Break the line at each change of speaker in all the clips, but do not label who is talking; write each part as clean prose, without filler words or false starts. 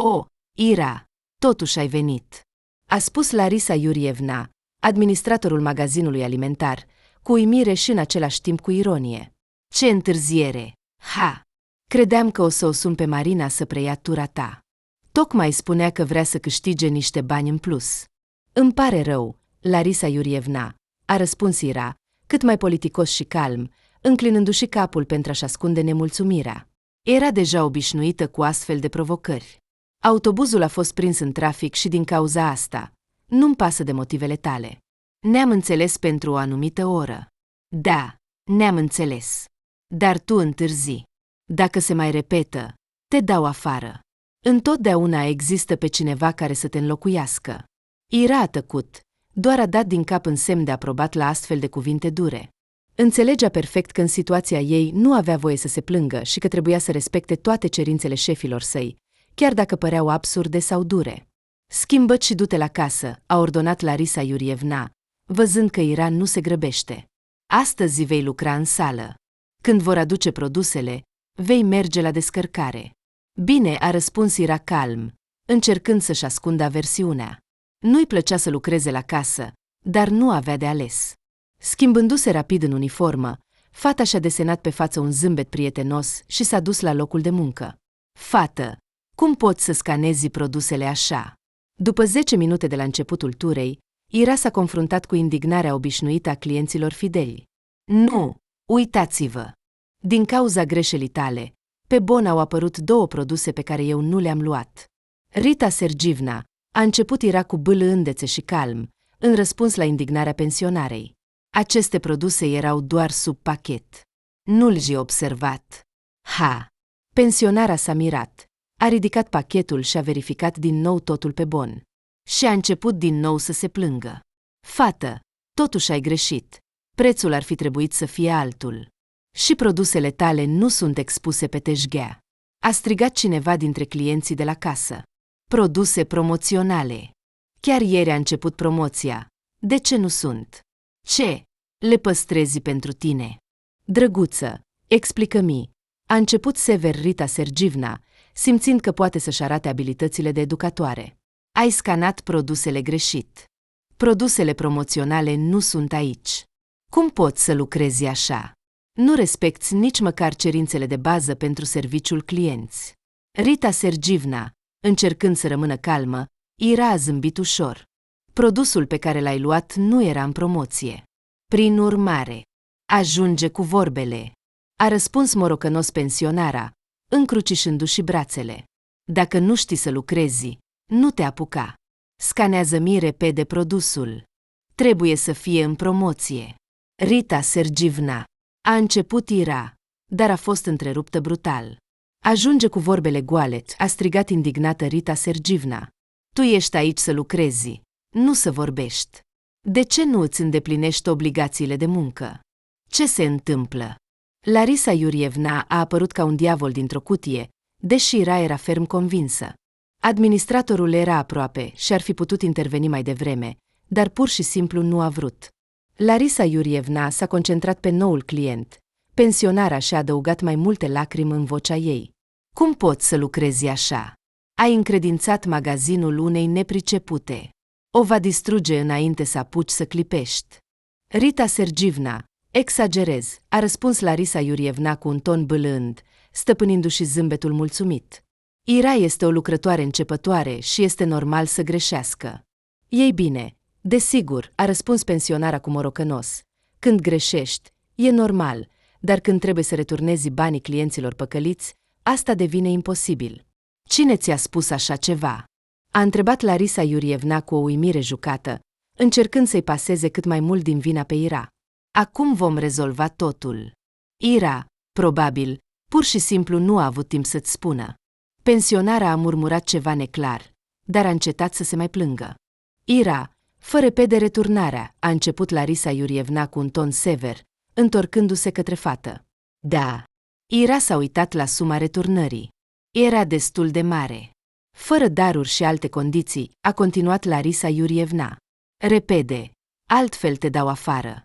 O, Ira, totuși ai venit, a spus Larisa Iurievna, administratorul magazinului alimentar, cu uimire și în același timp cu ironie. Ce întârziere! Ha! Credeam că o să o sun pe Marina să preia tura ta. Tocmai spunea că vrea să câștige niște bani în plus. Îmi pare rău, Larisa Iurievna, a răspuns Ira, cât mai politicos și calm, înclinându-și capul pentru a-și ascunde nemulțumirea. Era deja obișnuită cu astfel de provocări. Autobuzul a fost prins în trafic și din cauza asta. Nu-mi pasă de motivele tale. Ne-am înțeles pentru o anumită oră. Da, ne-am înțeles. Dar tu întârzi. Dacă se mai repetă, te dau afară. Întotdeauna există pe cineva care să te înlocuiască. Ira a tăcut, doar a dat din cap în semn de aprobat la astfel de cuvinte dure. Înțelegea perfect că în situația ei nu avea voie să se plângă și că trebuia să respecte toate cerințele șefilor săi, chiar dacă păreau absurde sau dure. Schimbă-ți și du-te la casă, a ordonat Larisa Iurievna, văzând că Ira nu se grăbește. Astăzi vei lucra în sală. Când vor aduce produsele, vei merge la descărcare. Bine, a răspuns Ira calm, încercând să-și ascundă aversiunea. Nu-i plăcea să lucreze la casă, dar nu avea de ales. Schimbându-se rapid în uniformă, fata și-a desenat pe față un zâmbet prietenos și s-a dus la locul de muncă. Fată, cum poți să scanezi produsele așa? După 10 minute de la începutul turei, Ira s-a confruntat cu indignarea obișnuită a clienților fideli. Nu, uitați-vă! Din cauza greșelii tale, pe bon au apărut 2 produse pe care eu nu le-am luat. Rita Sergivna, a început Ira cu bâlâândețe și calm, în răspuns la indignarea pensionarei. Aceste produse erau doar sub pachet. Nu-l-ji observat. Ha! Pensionara s-a mirat, a ridicat pachetul și a verificat din nou totul pe bon. Și a început din nou să se plângă. Fată, totuși ai greșit. Prețul ar fi trebuit să fie altul. Și produsele tale nu sunt expuse pe teșghea. A strigat cineva dintre clienții de la casă. Produse promoționale. Chiar ieri a început promoția. De ce nu sunt? Ce? Le păstrezi pentru tine. Drăguță, explică-mi. A început sever Rita Sergivna, simțind că poate să-și arate abilitățile de educatoare. Ai scanat produsele greșit. Produsele promoționale nu sunt aici. Cum poți să lucrezi așa? Nu respecti nici măcar cerințele de bază pentru serviciul clienți. Rita Sergivna, încercând să rămână calmă, Ira a zâmbit ușor. Produsul pe care l-ai luat nu era în promoție. Prin urmare, ajunge cu vorbele, a răspuns morocănos pensionara, încrucișându-și brațele. Dacă nu știi să lucrezi, nu te apuca. Scanează-mi repede produsul. Trebuie să fie în promoție. Rita Sergivna, a început Ira, dar a fost întreruptă brutal. Ajunge cu vorbele goale, a strigat indignată Rita Sergivna. Tu ești aici să lucrezi, nu să vorbești. De ce nu îți îndeplinești obligațiile de muncă? Ce se întâmplă? Larisa Iurievna a apărut ca un diavol dintr-o cutie, deși Ira era ferm convinsă. Administratorul era aproape și ar fi putut interveni mai devreme, dar pur și simplu nu a vrut. Larisa Iurievna s-a concentrat pe noul client. Pensionara și-a adăugat mai multe lacrimi în vocea ei. Cum poți să lucrezi așa? Ai încredințat magazinul unei nepricepute. O va distruge înainte să apuci să clipești. Rita Sergivna, exagerez, a răspuns Larisa Iurievna cu un ton bâlând, stăpânindu-și zâmbetul mulțumit. Ira este o lucrătoare începătoare și este normal să greșească. Ei bine, desigur, a răspuns pensionara cu morocănos. Când greșești, e normal, dar când trebuie să returnezi banii clienților păcăliți, asta devine imposibil. Cine ți-a spus așa ceva? A întrebat Larisa Iurievna cu o uimire jucată, încercând să-i paseze cât mai mult din vina pe Ira. Acum vom rezolva totul. Ira, probabil, pur și simplu nu a avut timp să-ți spună. Pensionara a murmurat ceva neclar, dar a încetat să se mai plângă. Ira, fă repede returnarea, a început Larisa Iurievna cu un ton sever, întorcându-se către fată. Da. Ira s-a uitat la suma returnării. Era destul de mare. Fără daruri și alte condiții, a continuat Larisa Iurievna. Repede, altfel te dau afară.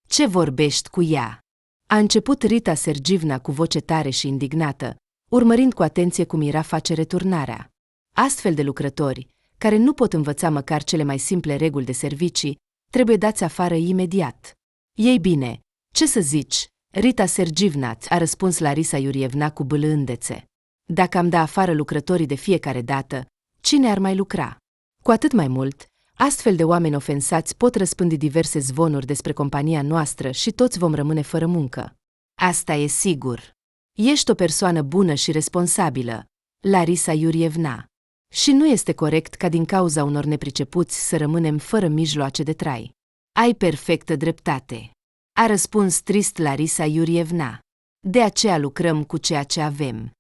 Ce vorbești cu ea? A început Rita Sergivna cu voce tare și indignată, urmărind cu atenție cum Ira face returnarea. Astfel de lucrători, care nu pot învăța măcar cele mai simple reguli de servicii, trebuie dați afară imediat. Ei bine, ce să zici, Rita Sergievna, a răspuns Larisa Iurievna cu bâlâândețe. Dacă am da afară lucrătorii de fiecare dată, cine ar mai lucra? Cu atât mai mult, astfel de oameni ofensați pot răspândi diverse zvonuri despre compania noastră și toți vom rămâne fără muncă. Asta e sigur. Ești o persoană bună și responsabilă, Larisa Iurievna. Și nu este corect ca din cauza unor nepricepuți să rămânem fără mijloace de trai. Ai perfectă dreptate, a răspuns trist Larisa Iurievna. De aceea lucrăm cu ceea ce avem.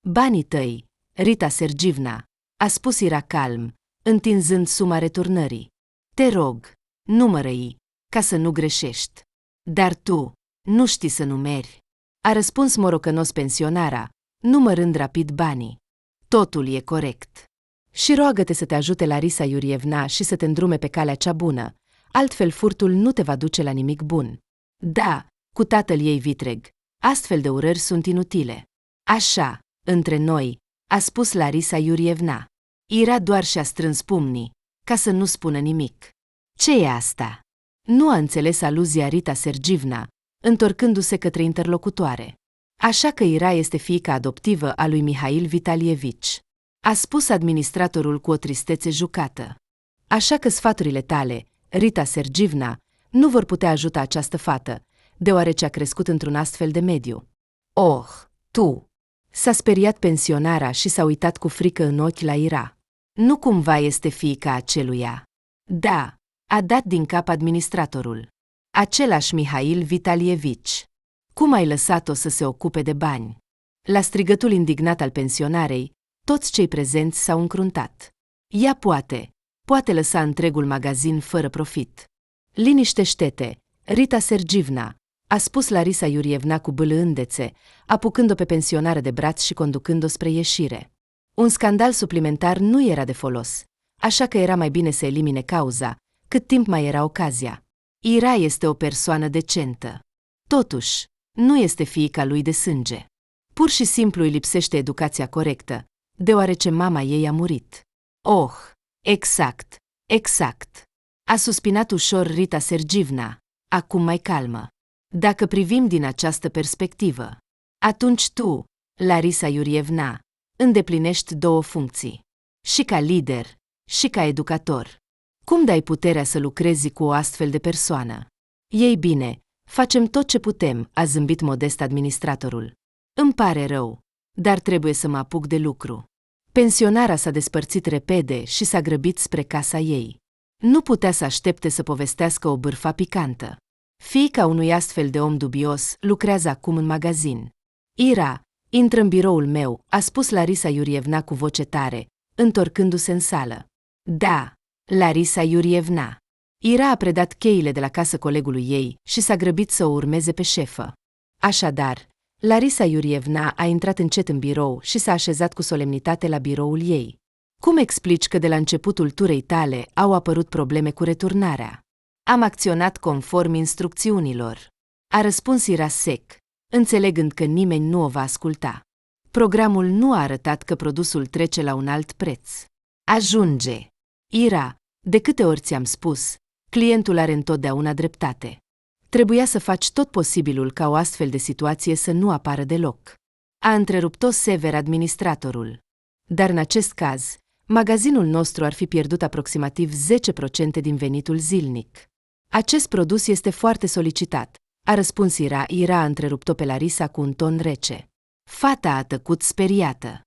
Banii tăi, Rita Sergievna, a spus Ira calm, întinzând suma returnării. Te rog, numără-i, ca să nu greșești. Dar tu, nu știi să numeri, a răspuns morocănos pensionara, numărând rapid banii. Totul e corect. Și roagă-te să te ajute Larisa Iurievna și să te îndrume pe calea cea bună, altfel furtul nu te va duce la nimic bun. Da, cu tatăl ei vitreg, astfel de urări sunt inutile. Așa, între noi, a spus Larisa Iurievna. Ira doar și-a strâns pumnii, ca să nu spună nimic. Ce e asta? Nu a înțeles aluzia Rita Sergievna, întorcându-se către interlocutoare. Așa că Ira este fiica adoptivă a lui Mihail Vitalievici, a spus administratorul cu o tristețe jucată. Așa că sfaturile tale, Rita Sergievna, nu vor putea ajuta această fată, deoarece a crescut într-un astfel de mediu. Oh, tu! S-a speriat pensionara și s-a uitat cu frică în ochi la Ira. Nu cumva este fiica aceluia? Da, a dat din cap administratorul. Același Mihail Vitalievici. Cum ai lăsat-o să se ocupe de bani? La strigătul indignat al pensionarei, toți cei prezenți s-au încruntat. Ea poate lăsa întregul magazin fără profit. Liniștește-te, Rita Sergievna, a spus Larisa Iurievna cu bâlâândețe, apucând-o pe pensionară de braț și conducând-o spre ieșire. Un scandal suplimentar nu era de folos, așa că era mai bine să elimine cauza, cât timp mai era ocazia. Ira este o persoană decentă. Totuși, nu este fiica lui de sânge. Pur și simplu îi lipsește educația corectă, deoarece mama ei a murit. Oh, exact. A suspinat ușor Rita Sergievna, acum mai calmă. Dacă privim din această perspectivă, atunci tu, Larisa Iurievna, îndeplinești două funcții. Și ca lider, și ca educator. Cum dai puterea să lucrezi cu o astfel de persoană? Ei bine, facem tot ce putem, a zâmbit modest administratorul. Îmi pare rău, dar trebuie să mă apuc de lucru. Pensionara s-a despărțit repede și s-a grăbit spre casa ei. Nu putea să aștepte să povestească o bârfă picantă. Fiica unui astfel de om dubios lucrează acum în magazin. Ira, intră în biroul meu, a spus Larisa Iurievna cu voce tare, întorcându-se în sală. Da, Larisa Iurievna. Ira a predat cheile de la casă colegului ei și s-a grăbit să o urmeze pe șefă. Așadar, Larisa Iurievna a intrat încet în birou și s-a așezat cu solemnitate la biroul ei. Cum explici că de la începutul turei tale au apărut probleme cu returnarea? Am acționat conform instrucțiunilor. A răspuns Ira sec, înțelegând că nimeni nu o va asculta. Programul nu a arătat că produsul trece la un alt preț. Ajunge! Ira, de câte ori ți-am spus, clientul are întotdeauna dreptate. Trebuia să faci tot posibilul ca o astfel de situație să nu apară deloc. A întrerupt-o sever administratorul. Dar în acest caz, magazinul nostru ar fi pierdut aproximativ 10% din venitul zilnic. Acest produs este foarte solicitat, a răspuns Ira. Ira a întrerupt-o pe Larisa cu un ton rece. Fata a tăcut speriată.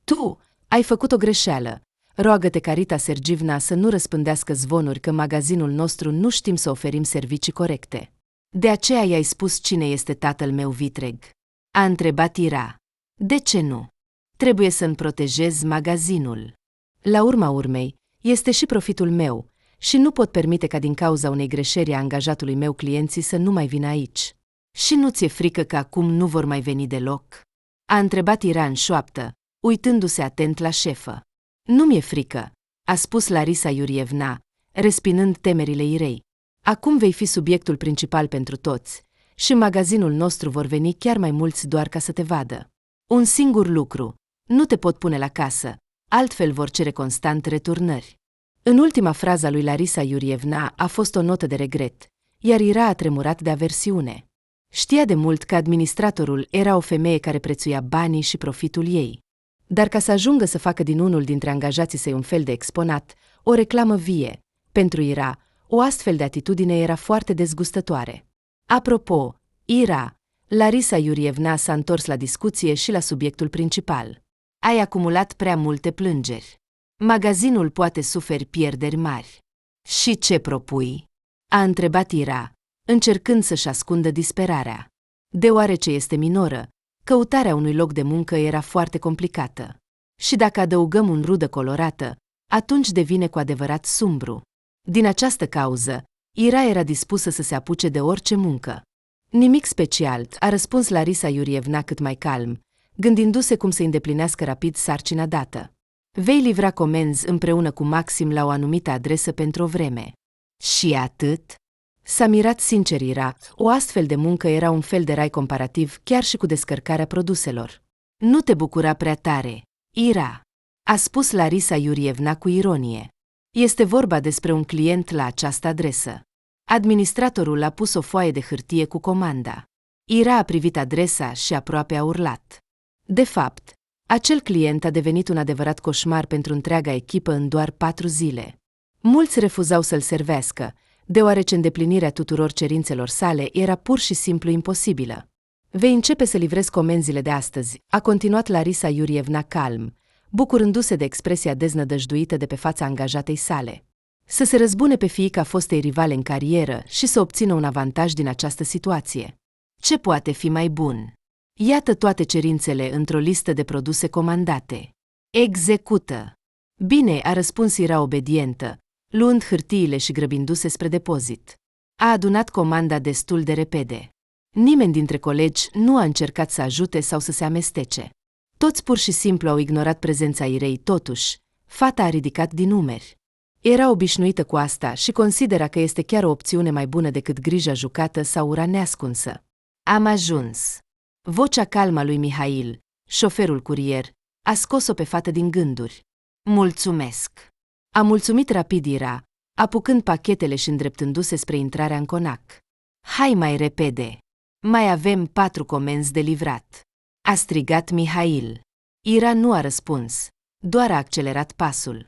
Tu ai făcut o greșeală. Roagă-te ca Rita Sergievna să nu răspândească zvonuri că magazinul nostru nu știm să oferim servicii corecte. De aceea i-ai spus cine este tatăl meu vitreg. A întrebat Ira. De ce nu? Trebuie să-mi protejez magazinul. La urma urmei, este și profitul meu și nu pot permite ca din cauza unei greșeli a angajatului meu clienții să nu mai vină aici. Și nu ți-e frică că acum nu vor mai veni deloc? A întrebat Ira în șoaptă, uitându-se atent la șefă. Nu mi-e frică, a spus Larisa Iurievna, respinând temerile Irei. Acum vei fi subiectul principal pentru toți și în magazinul nostru vor veni chiar mai mulți doar ca să te vadă. Un singur lucru, nu te pot pune la casă, altfel vor cere constant returnări. În ultima frază a lui Larisa Iurievna a fost o notă de regret, iar Ira a tremurat de aversiune. Știa de mult că administratorul era o femeie care prețuia banii și profitul ei. Dar ca să ajungă să facă din unul dintre angajații săi un fel de exponat, o reclamă vie, pentru Ira, o astfel de atitudine era foarte dezgustătoare. Apropo, Ira, Larisa Iurievna s-a întors la discuție și la subiectul principal. Ai acumulat prea multe plângeri. Magazinul poate suferi pierderi mari. Și ce propui? A întrebat Ira, încercând să-și ascundă disperarea. Deoarece este minoră, căutarea unui loc de muncă era foarte complicată. Și dacă adăugăm un rudă colorată, atunci devine cu adevărat sumbru. Din această cauză, Ira era dispusă să se apuce de orice muncă. Nimic special, a răspuns Larisa Iurievna cât mai calm, gândindu-se cum să îndeplinească rapid sarcina dată. Vei livra comenzi împreună cu Maxim la o anumită adresă pentru o vreme. Și atât? S-a mirat sincer Ira, o astfel de muncă era un fel de rai comparativ chiar și cu descărcarea produselor. Nu te bucura prea tare, Ira, a spus Larisa Iurievna cu ironie. Este vorba despre un client la această adresă. Administratorul a pus o foaie de hârtie cu comanda. Ira a privit adresa și aproape a urlat. De fapt, acel client a devenit un adevărat coșmar pentru întreaga echipă în doar 4 zile. Mulți refuzau să-l servească, deoarece îndeplinirea tuturor cerințelor sale era pur și simplu imposibilă. Vei începe să livrezi comenzile de astăzi, a continuat Larisa Iurievna calm, bucurându-se de expresia deznădăjduită de pe fața angajatei sale. Să se răzbune pe fiica fostei rivale în carieră și să obțină un avantaj din această situație. Ce poate fi mai bun? Iată toate cerințele într-o listă de produse comandate. Execută! Bine, a răspuns Ira obedientă, luând hârtiile și grăbindu-se spre depozit. A adunat comanda destul de repede. Nimeni dintre colegi nu a încercat să ajute sau să se amestece. Toți pur și simplu au ignorat prezența Irei, totuși, fata a ridicat din umeri. Era obișnuită cu asta și considera că este chiar o opțiune mai bună decât grija jucată sau ura neascunsă. Am ajuns. Vocea calmă a lui Mihail, șoferul curier, a scos-o pe fată din gânduri. Mulțumesc. A mulțumit rapid Ira, apucând pachetele și îndreptându-se spre intrarea în conac. Hai mai repede. Mai avem 4 comenzi de livrat. A strigat Mihail. Ira nu a răspuns, doar a accelerat pasul.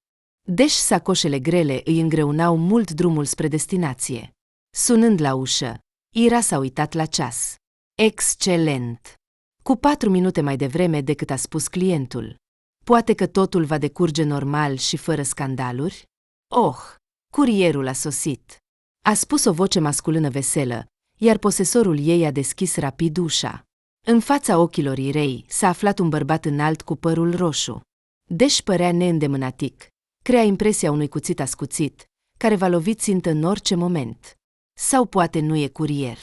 Deși sacoșele grele îi îngreunau mult drumul spre destinație. Sunând la ușă, Ira s-a uitat la ceas. Excelent! Cu 4 minute mai devreme decât a spus clientul. Poate că totul va decurge normal și fără scandaluri? Oh, curierul a sosit. A spus o voce masculină veselă, iar posesorul ei a deschis rapid ușa. În fața ochilor Irei s-a aflat un bărbat înalt cu părul roșu. Deși părea neîndemânatic, crea impresia unui cuțit ascuțit, care va lovi țintă în orice moment. Sau poate nu e curier.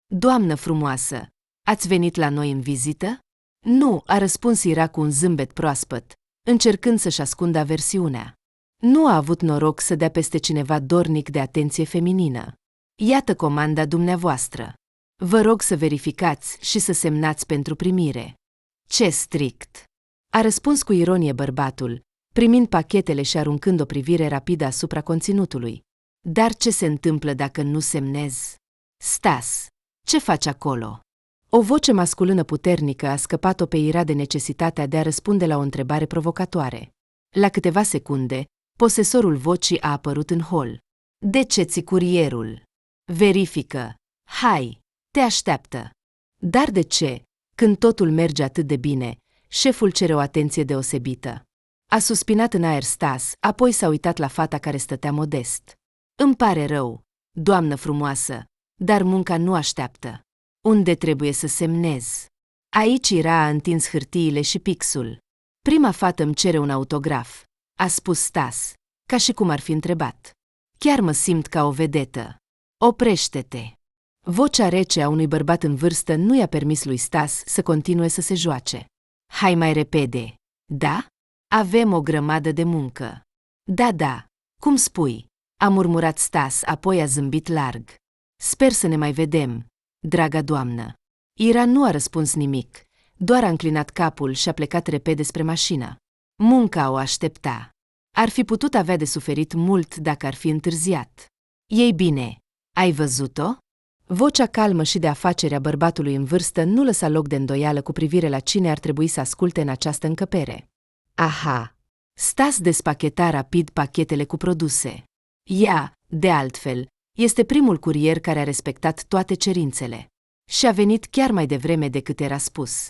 Doamnă frumoasă, ați venit la noi în vizită? Nu, a răspuns Ira cu un zâmbet proaspăt, încercând să-și ascundă aversiunea. Nu a avut noroc să dea peste cineva dornic de atenție feminină. Iată comanda dumneavoastră. Vă rog să verificați și să semnați pentru primire. Ce strict! A răspuns cu ironie bărbatul, primind pachetele și aruncând o privire rapidă asupra conținutului. Dar ce se întâmplă dacă nu semnez? Stas, ce faci acolo? O voce masculină puternică a scăpat-o pe Ira de necesitatea de a răspunde la o întrebare provocatoare. La câteva secunde, posesorul vocii a apărut în hol. De ce ți curierul? Verifică. Hai, te așteaptă. Dar de ce, când totul merge atât de bine, șeful cere o atenție deosebită? A suspinat în aer Stas, apoi s-a uitat la fata care stătea modest. Îmi pare rău, doamnă frumoasă, dar munca nu așteaptă. Unde trebuie să semnez? Aici Ira a întins hârtiile și pixul. Prima fată îmi cere un autograf, a spus Stas, ca și cum ar fi întrebat. Chiar mă simt ca o vedetă. Oprește-te! Vocea rece a unui bărbat în vârstă nu i-a permis lui Stas să continue să se joace. Hai mai repede! Da? Avem o grămadă de muncă. Da, cum spui? A murmurat Stas, apoi a zâmbit larg. Sper să ne mai vedem, draga doamnă. Ira nu a răspuns nimic, doar a înclinat capul și a plecat repede spre mașină. Munca o aștepta. Ar fi putut avea de suferit mult dacă ar fi întârziat. Ei bine, ai văzut-o? Vocea calmă și de afacere a bărbatului în vârstă nu lăsa loc de îndoială cu privire la cine ar trebui să asculte în această încăpere. Aha! Stas despacheta rapid pachetele cu produse. Ea, de altfel, este primul curier care a respectat toate cerințele. Și a venit chiar mai devreme decât era spus.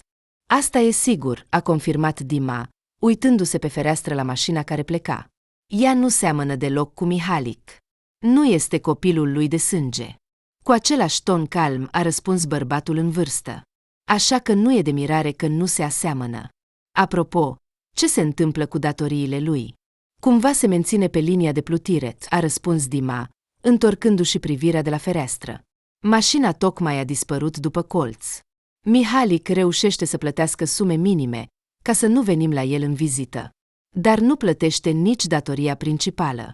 Asta e sigur, a confirmat Dima, uitându-se pe fereastră la mașina care pleca. Ea nu seamănă deloc cu Mihalik. Nu este copilul lui de sânge. Cu același ton calm a răspuns bărbatul în vârstă. Așa că nu e de mirare că nu se aseamănă. Apropo, ce se întâmplă cu datoriile lui? Cumva se menține pe linia de plutire, a răspuns Dima, întorcându-și privirea de la fereastră. Mașina tocmai a dispărut după colț. Mihalik reușește să plătească sume minime, ca să nu venim la el în vizită. Dar nu plătește nici datoria principală.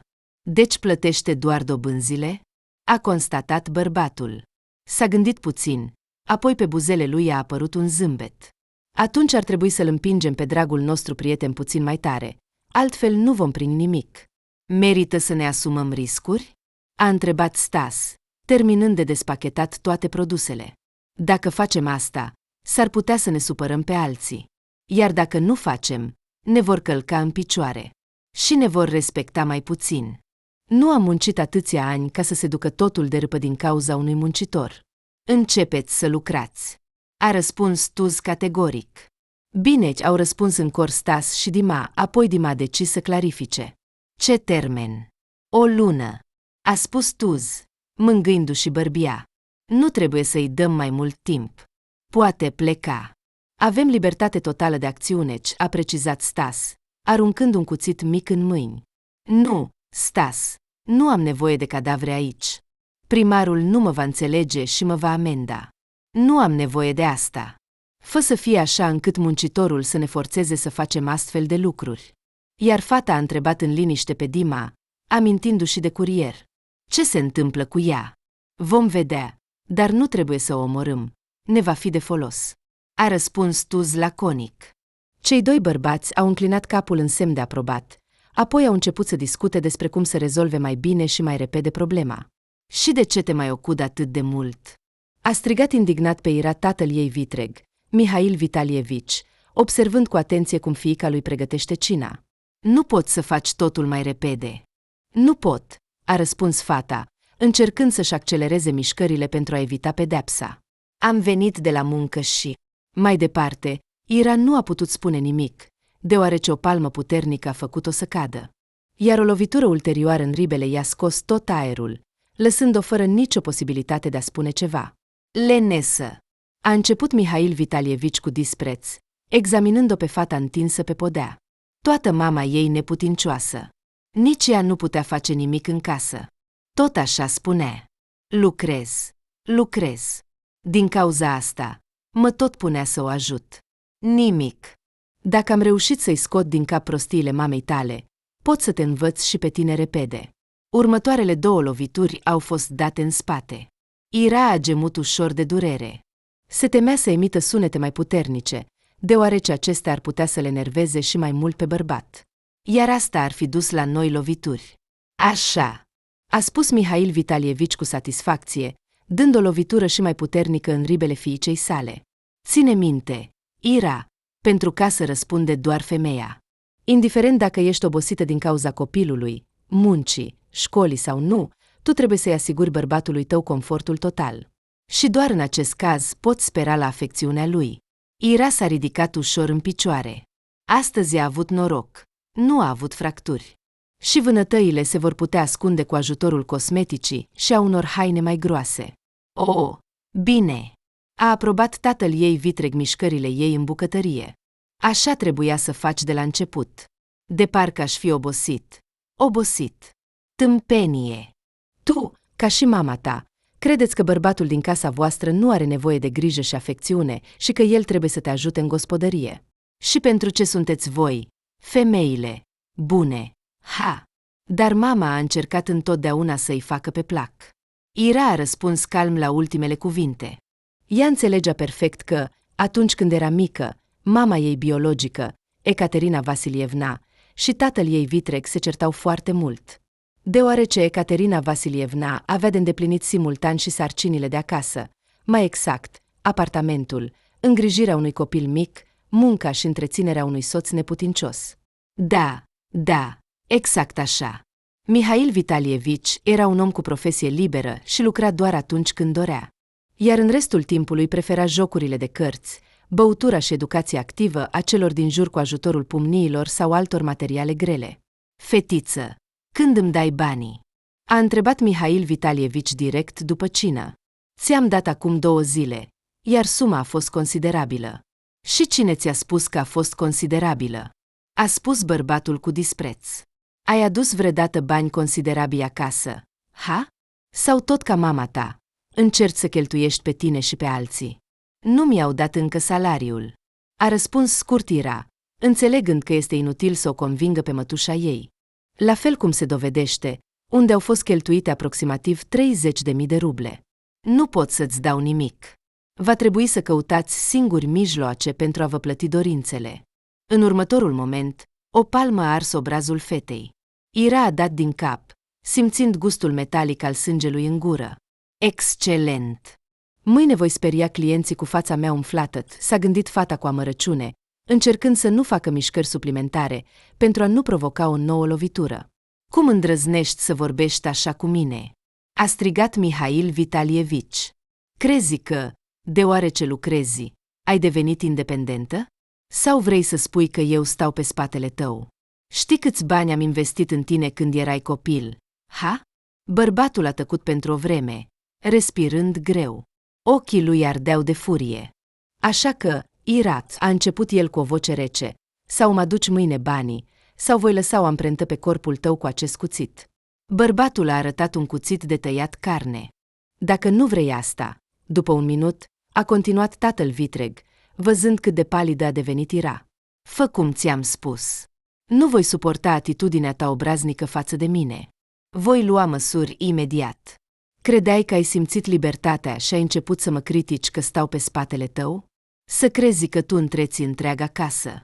Deci plătește doar dobânzile? A constatat bărbatul. S-a gândit puțin, apoi pe buzele lui a apărut un zâmbet. Atunci ar trebui să-l împingem pe dragul nostru prieten puțin mai tare, altfel nu vom primi nimic. Merită să ne asumăm riscuri? A întrebat Stas, terminând de despachetat toate produsele. Dacă facem asta, s-ar putea să ne supărăm pe alții. Iar dacă nu facem, ne vor călca în picioare. Și ne vor respecta mai puțin. Nu am muncit atâția ani ca să se ducă totul de râpă din cauza unui muncitor. Începeți să lucrați. A răspuns Tuz categoric. Bine, au răspuns în cor Stas și Dima, apoi Dima a decis să clarifice. Ce termen? O lună. A spus Tuz, mângâindu-și bărbia. Nu trebuie să-i dăm mai mult timp. Poate pleca. Avem libertate totală de acțiune, a precizat Stas, aruncând un cuțit mic în mâini. Nu, Stas, nu am nevoie de cadavre aici. Primarul nu mă va înțelege și mă va amenda. Nu am nevoie de asta. Fă să fie așa încât muncitorul să ne forțeze să facem astfel de lucruri. Iar fata a întrebat în liniște pe Dima, amintindu-și de curier. Ce se întâmplă cu ea? Vom vedea, dar nu trebuie să o omorâm. Ne va fi de folos. A răspuns Tuz laconic. Cei doi bărbați au înclinat capul în semn de aprobat, apoi au început să discute despre cum să rezolve mai bine și mai repede problema. Și de ce te mai ocud atât de mult? A strigat indignat pe Ira tatăl ei vitreg, Mihail Vitalievici, observând cu atenție cum fiica lui pregătește cina. Nu pot să faci totul mai repede. Nu pot, a răspuns fata, încercând să-și accelereze mișcările pentru a evita pedepsa. Am venit de la muncă și... Mai departe, Ira nu a putut spune nimic, deoarece o palmă puternică a făcut-o să cadă. Iar o lovitură ulterioară în ribele i-a scos tot aerul, lăsând-o fără nicio posibilitate de a spune ceva. Lenesă! A început Mihail Vitalievici cu dispreț, examinând-o pe fata întinsă pe podea. Toată mama ei neputincioasă. Nici ea nu putea face nimic în casă. Tot așa spunea. Lucrez. Din cauza asta, mă tot punea să o ajut. Nimic. Dacă am reușit să-i scot din cap prostiile mamei tale, pot să te învăț și pe tine repede. Următoarele 2 lovituri au fost date în spate. Ira a gemut ușor de durere. Se temea să emită sunete mai puternice, deoarece acestea ar putea să le enerveze și mai mult pe bărbat. Iar asta ar fi dus la noi lovituri. Așa, a spus Mihail Vitalievici cu satisfacție, dând o lovitură și mai puternică în ribele fiicei sale. Ține minte, Ira, pentru casă răspunde doar femeia. Indiferent dacă ești obosită din cauza copilului, muncii, școlii sau nu, tu trebuie să-i asiguri bărbatului tău confortul total. Și doar în acest caz poți spera la afecțiunea lui. Ira s-a ridicat ușor în picioare. Astăzi a avut noroc. Nu a avut fracturi. Și vânătăile se vor putea ascunde cu ajutorul cosmeticii și a unor haine mai groase. Oh, bine! A aprobat tatăl ei vitreg mișcările ei în bucătărie. Așa trebuia să faci de la început. De parcă aș fi obosit. Tâmpenie! Tu, ca și mama ta, credeți că bărbatul din casa voastră nu are nevoie de grijă și afecțiune și că el trebuie să te ajute în gospodărie. Și pentru ce sunteți voi, femeile, bune? Ha! Dar mama a încercat întotdeauna să-i facă pe plac. Ira a răspuns calm la ultimele cuvinte. Ea înțelegea perfect că, atunci când era mică, mama ei biologică Ecaterina Vasilievna, și tatăl ei Vitreg se certau foarte mult. Deoarece Ecaterina Vasilievna avea de îndeplinit simultan și sarcinile de acasă, mai exact, apartamentul, îngrijirea unui copil mic, munca și întreținerea unui soț neputincios. Da, exact așa. Mihail Vitalievici era un om cu profesie liberă și lucra doar atunci când dorea. Iar în restul timpului prefera jocurile de cărți, băutura și educația activă a celor din jur cu ajutorul pumniilor sau altor materiale grele. Fetiță, când îmi dai banii? A întrebat Mihail Vitalievici direct după cină. Ți-am dat acum 2 zile, iar suma a fost considerabilă. Și cine ți-a spus că a fost considerabilă? A spus bărbatul cu dispreț. Ai adus vreodată bani considerabili acasă? Ha? Sau tot ca mama ta? Încerci să cheltuiești pe tine și pe alții. Nu mi-au dat încă salariul. A răspuns scurt Ira, înțelegând că este inutil să o convingă pe mătușa ei. La fel cum se dovedește, unde au fost cheltuite aproximativ 30.000 de ruble. Nu pot să-ți dau nimic. Va trebui să căutați singuri mijloace pentru a vă plăti dorințele. În următorul moment, o palmă a ars obrazul fetei. Ira a dat din cap, simțind gustul metalic al sângelui în gură. Excelent! Mâine voi speria clienții cu fața mea umflată, s-a gândit fata cu amărăciune, încercând să nu facă mișcări suplimentare pentru a nu provoca o nouă lovitură. Cum îndrăznești să vorbești așa cu mine? A strigat Mihail Vitalievici. Crezi că, deoarece lucrezi, ai devenit independentă? Sau vrei să spui că eu stau pe spatele tău? Știi câți bani am investit în tine când erai copil? Ha? Bărbatul a tăcut pentru o vreme, respirând greu. Ochii lui ardeau de furie. Așa că, irat, a început el cu o voce rece. Sau mă aduci mâine banii, sau voi lăsa o amprentă pe corpul tău cu acest cuțit. Bărbatul a arătat un cuțit de tăiat carne. Dacă nu vrei asta, după 1 minut, a continuat tatăl Vitreg, văzând cât de palidă a devenit Ira. Fă cum ți-am spus. Nu voi suporta atitudinea ta obraznică față de mine. Voi lua măsuri imediat. Credeai că ai simțit libertatea și ai început să mă critici că stau pe spatele tău? Să crezi că tu întreții întreaga casă.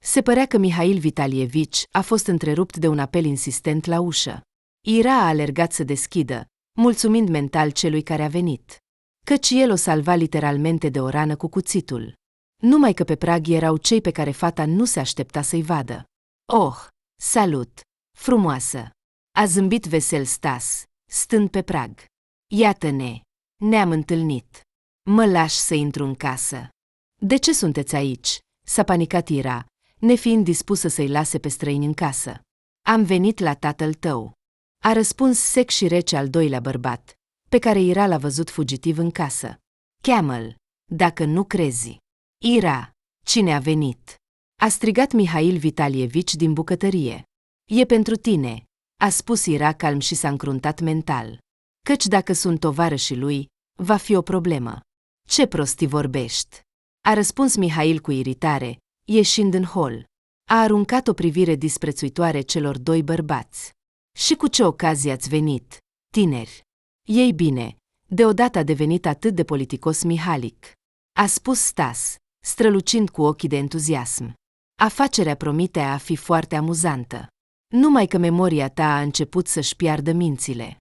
Se părea că Mihail Vitalievici a fost întrerupt de un apel insistent la ușă. Ira a alergat să deschidă, mulțumind mental celui care a venit. Căci el o salva literalmente de o rană cu cuțitul. Numai că pe prag erau cei pe care fata nu se aștepta să-i vadă. Oh, salut, frumoasă! A zâmbit vesel Stas, stând pe prag. Iată-ne, ne-am întâlnit. Mă lași să intru în casă. De ce sunteți aici? S-a panicat Ira, nefiind dispusă să-i lase pe străini în casă. Am venit la tatăl tău. A răspuns sec și rece al doilea bărbat, pe care Ira l-a văzut fugitiv în casă. Cheamă-l, dacă nu crezi. Ira, cine a venit? A strigat Mihail Vitalievici din bucătărie. E pentru tine, a spus Ira calm și s-a încruntat mental. Căci dacă sunt tovarășii lui, va fi o problemă. Ce prostii vorbești? A răspuns Mihail cu iritare, ieșind în hol. A aruncat o privire disprețuitoare celor 2 bărbați. Și cu ce ocazie ați venit, tineri? Ei bine, deodată a devenit atât de politicos Mihalic. A spus Stas, strălucind cu ochii de entuziasm. Afacerea promite a fi foarte amuzantă. Numai că memoria ta a început să-și piardă mințile.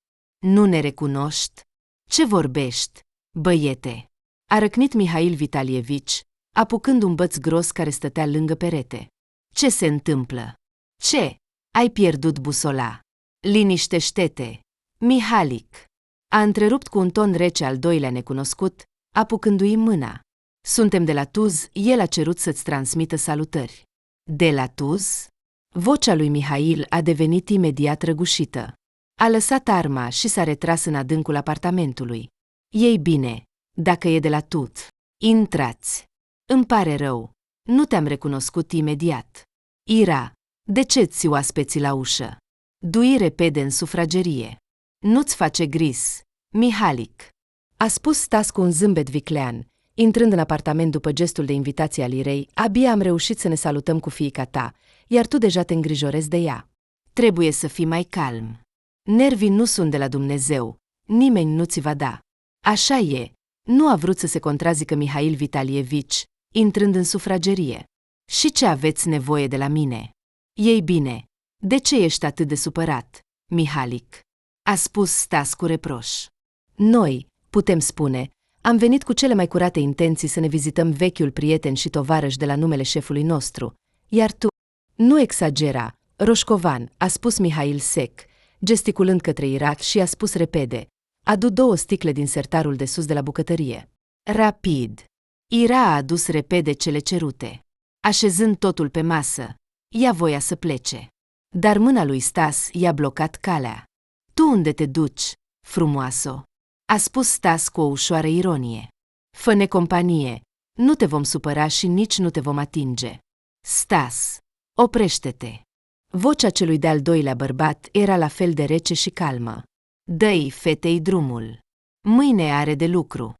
Nu ne recunoști? Ce vorbești, băiete? A răcnit Mihail Vitalievici, apucând un băț gros care stătea lângă perete. Ce se întâmplă? Ce? Ai pierdut busola. Liniștește-te, Mihalic. A întrerupt cu un ton rece al doilea necunoscut, apucându-i mâna. Suntem de la Tuz, el a cerut să-ți transmită salutări. De la Tuz? Vocea lui Mihail a devenit imediat răgușită. A lăsat arma și s-a retras în adâncul apartamentului. Ei bine, dacă e de la Tuz, intrați. Îmi pare rău, nu te-am recunoscut imediat. Ira, de ce-ți oaspeții la ușă? Du-i repede în sufragerie. Nu-ți face gris, Mihalic. A spus Stas cu un zâmbet viclean, intrând în apartament după gestul de invitație al Irei. Abia am reușit să ne salutăm cu fiica ta, iar tu deja te îngrijorezi de ea. Trebuie să fii mai calm. Nervii nu sunt de la Dumnezeu, nimeni nu ți va da. Așa e, nu a vrut să se contrazică Mihail Vitalievici, intrând în sufragerie. Și ce aveți nevoie de la mine? Ei bine, de ce ești atât de supărat, Mihalic? A spus Stas cu reproș. Noi, putem spune, am venit cu cele mai curate intenții să ne vizităm vechiul prieten și tovarăș de la numele șefului nostru, iar tu... Nu exagera, Roșcovan, a spus Mihail sec, gesticulând către Ira și a spus repede, adu 2 sticle din sertarul de sus de la bucătărie. Rapid! Ira a adus repede cele cerute. Așezând totul pe masă, ea voia să plece. Dar mâna lui Stas i-a blocat calea. Tu unde te duci, frumoasă? A spus Stas cu o ușoară ironie. Fă-ne companie, nu te vom supăra și nici nu te vom atinge. Stas, oprește-te! Vocea celui de-al doilea bărbat era la fel de rece și calmă. Dă-i fetei drumul. Mâine are de lucru.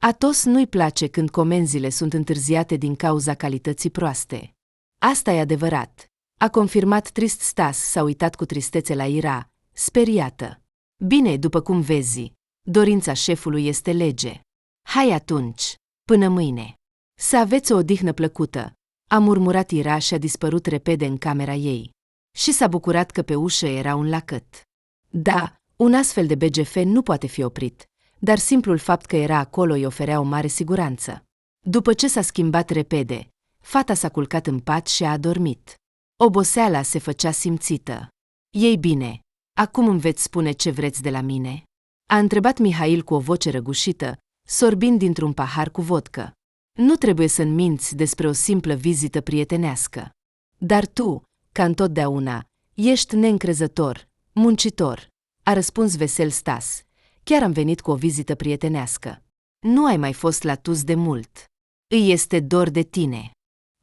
Atos nu-i place când comenzile sunt întârziate din cauza calității proaste. Asta e adevărat, a confirmat trist Stas, s-a uitat cu tristețe la Ira, speriată. Bine, după cum vezi, dorința șefului este lege. Hai atunci, până mâine. Să aveți o odihnă plăcută, a murmurat Ira și a dispărut repede în camera ei. Și s-a bucurat că pe ușă era un lacăt. Da, un astfel de BGF nu poate fi oprit, dar simplul fapt că era acolo îi oferea o mare siguranță. După ce s-a schimbat repede, fata s-a culcat în pat și a adormit. Oboseala se făcea simțită. Ei bine, acum îmi veți spune ce vreți de la mine? A întrebat Mihail cu o voce răgușită, sorbind dintr-un pahar cu vodcă. Nu trebuie să-mi minți despre o simplă vizită prietenească. Dar tu, ca întotdeauna, ești neîncrezător, muncitor, a răspuns vesel Stas. Chiar am venit cu o vizită prietenească. Nu ai mai fost la Tuz de mult. Îi este dor de tine.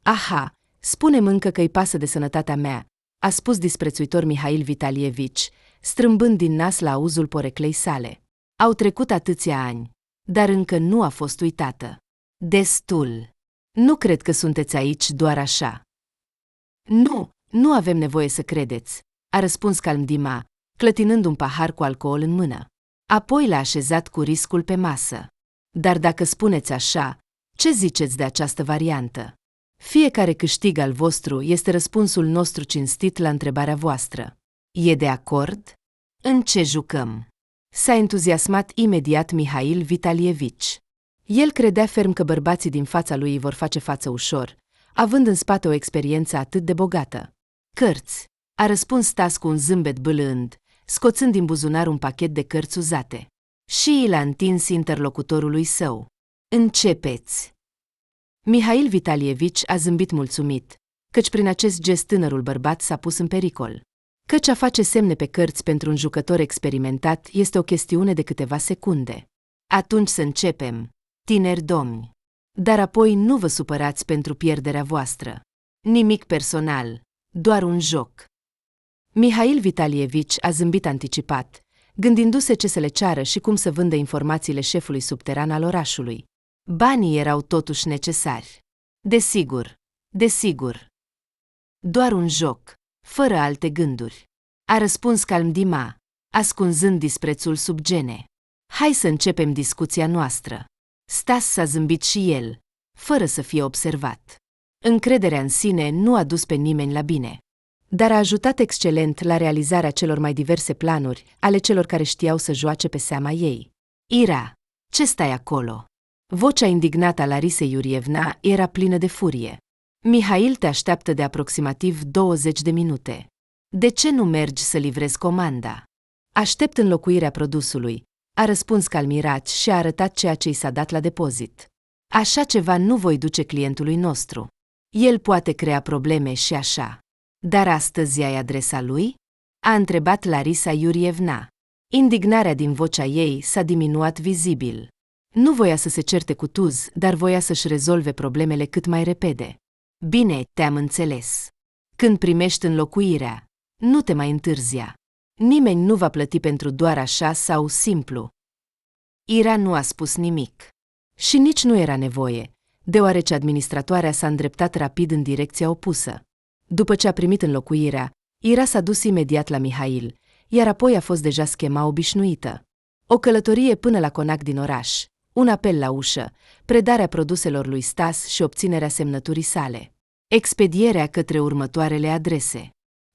Aha, spune-mi încă că îi pasă de sănătatea mea, a spus disprețuitor Mihail Vitalievici, strâmbând din nas la auzul poreclei sale. Au trecut atâția ani, dar încă nu a fost uitată. Destul. Nu cred că sunteți aici doar așa. Nu avem nevoie să credeți, a răspuns calm Dima, clătinând un pahar cu alcool în mână. Apoi l-a așezat cu riscul pe masă. Dar dacă spuneți așa, ce ziceți de această variantă? Fiecare câștig al vostru este răspunsul nostru cinstit la întrebarea voastră. E de acord? În ce jucăm? S-a entuziasmat imediat Mihail Vitalievici. El credea ferm că bărbații din fața lui îi vor face față ușor, având în spate o experiență atât de bogată. Cărți, a răspuns Stas cu un zâmbet bâlând, scoțând din buzunar un pachet de cărți uzate. Și l-a întins interlocutorului său. Începeți! Mihail Vitalievici a zâmbit mulțumit, căci prin acest gest tânărul bărbat s-a pus în pericol. Căci a face semne pe cărți pentru un jucător experimentat este o chestiune de câteva secunde. Atunci să începem, tineri domni. Dar apoi nu vă supărați pentru pierderea voastră. Nimic personal, doar un joc. Mihail Vitalievici a zâmbit anticipat, gândindu-se ce să le ceară și cum să vândă informațiile șefului subteran al orașului. Banii erau totuși necesari. Desigur. Doar un joc, fără alte gânduri. A răspuns calm Dima, ascunzând disprețul sub gene. Hai să începem discuția noastră. Stas s-a zâmbit și el, fără să fie observat. Încrederea în sine nu a dus pe nimeni la bine, dar a ajutat excelent la realizarea celor mai diverse planuri ale celor care știau să joace pe seama ei. Ira, ce stai acolo? Vocea indignată a Larisei Iurievna era plină de furie. Mihail te așteaptă de aproximativ 20 de minute. De ce nu mergi să livrezi comanda? Aștept înlocuirea produsului, a răspuns calmirat și a arătat ceea ce i s-a dat la depozit. Așa ceva nu voi duce clientului nostru. El poate crea probleme și așa. Dar astăzi ai adresa lui? A întrebat Larisa Iurievna. Indignarea din vocea ei s-a diminuat vizibil. Nu voia să se certe cu Tuz, dar voia să-și rezolve problemele cât mai repede. Bine, te-am înțeles. Când primești înlocuirea, nu te mai întârzia. Nimeni nu va plăti pentru doar așa sau simplu. Ira nu a spus nimic. Și nici nu era nevoie, deoarece administratoarea s-a îndreptat rapid în direcția opusă. După ce a primit înlocuirea, Ira s-a dus imediat la Mihail, iar apoi a fost deja schema obișnuită. O călătorie până la conac din oraș, un apel la ușă, predarea produselor lui Stas și obținerea semnăturii sale. Expedierea către următoarele adrese.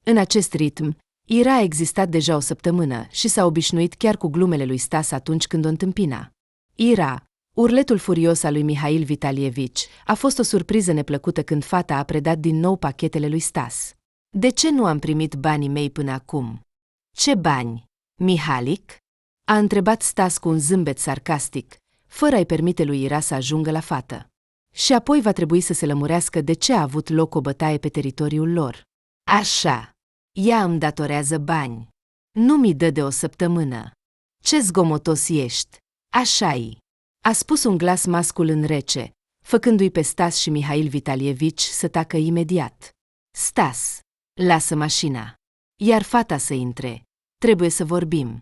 În acest ritm, Ira a existat deja o săptămână și s-a obișnuit chiar cu glumele lui Stas atunci când o întâmpina. Ira, urletul furios al lui Mihail Vitalievici, a fost o surpriză neplăcută când fata a predat din nou pachetele lui Stas. De ce nu am primit banii mei până acum? Ce bani, Mihalic? A întrebat Stas cu un zâmbet sarcastic, fără a-i permite lui Ira să ajungă la fată. Și apoi va trebui să se lămurească de ce a avut loc o bătaie pe teritoriul lor. Așa. Ea îmi datorează bani. Nu mi dă de o săptămână. Ce zgomotos ești. Așa-i. A spus un glas masculin rece, făcându-i pe Stas și Mihail Vitalievici să tacă imediat. Stas, lasă mașina. Iar fata să intre. Trebuie să vorbim.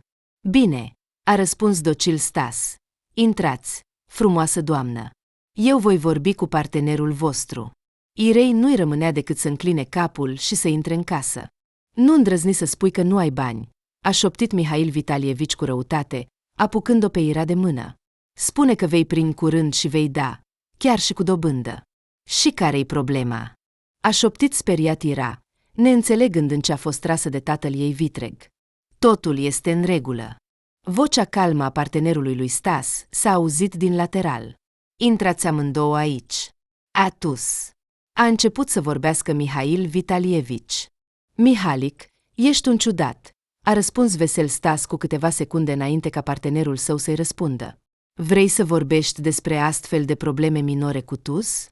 Bine, a răspuns docil Stas. Intrați, frumoasă doamnă. Eu voi vorbi cu partenerul vostru. Irei nu-i rămânea decât să încline capul și să intre în casă. Nu îndrăzni să spui că nu ai bani, a șoptit Mihail Vitalievici cu răutate, apucând-o pe Ira de mână. Spune că vei primi curând și vei da, chiar și cu dobândă. Și care-i problema? A șoptit speriat Ira, neînțelegând în ce a fost trasă de tatăl ei vitreg. Totul este în regulă. Vocea calmă a partenerului lui Stas s-a auzit din lateral. Intrați amândouă aici. Atus. A început să vorbească Mihail Vitalievici. Mihalic, ești un ciudat, a răspuns vesel Stas cu câteva secunde înainte ca partenerul său să-i răspundă. Vrei să vorbești despre astfel de probleme minore cu Tus?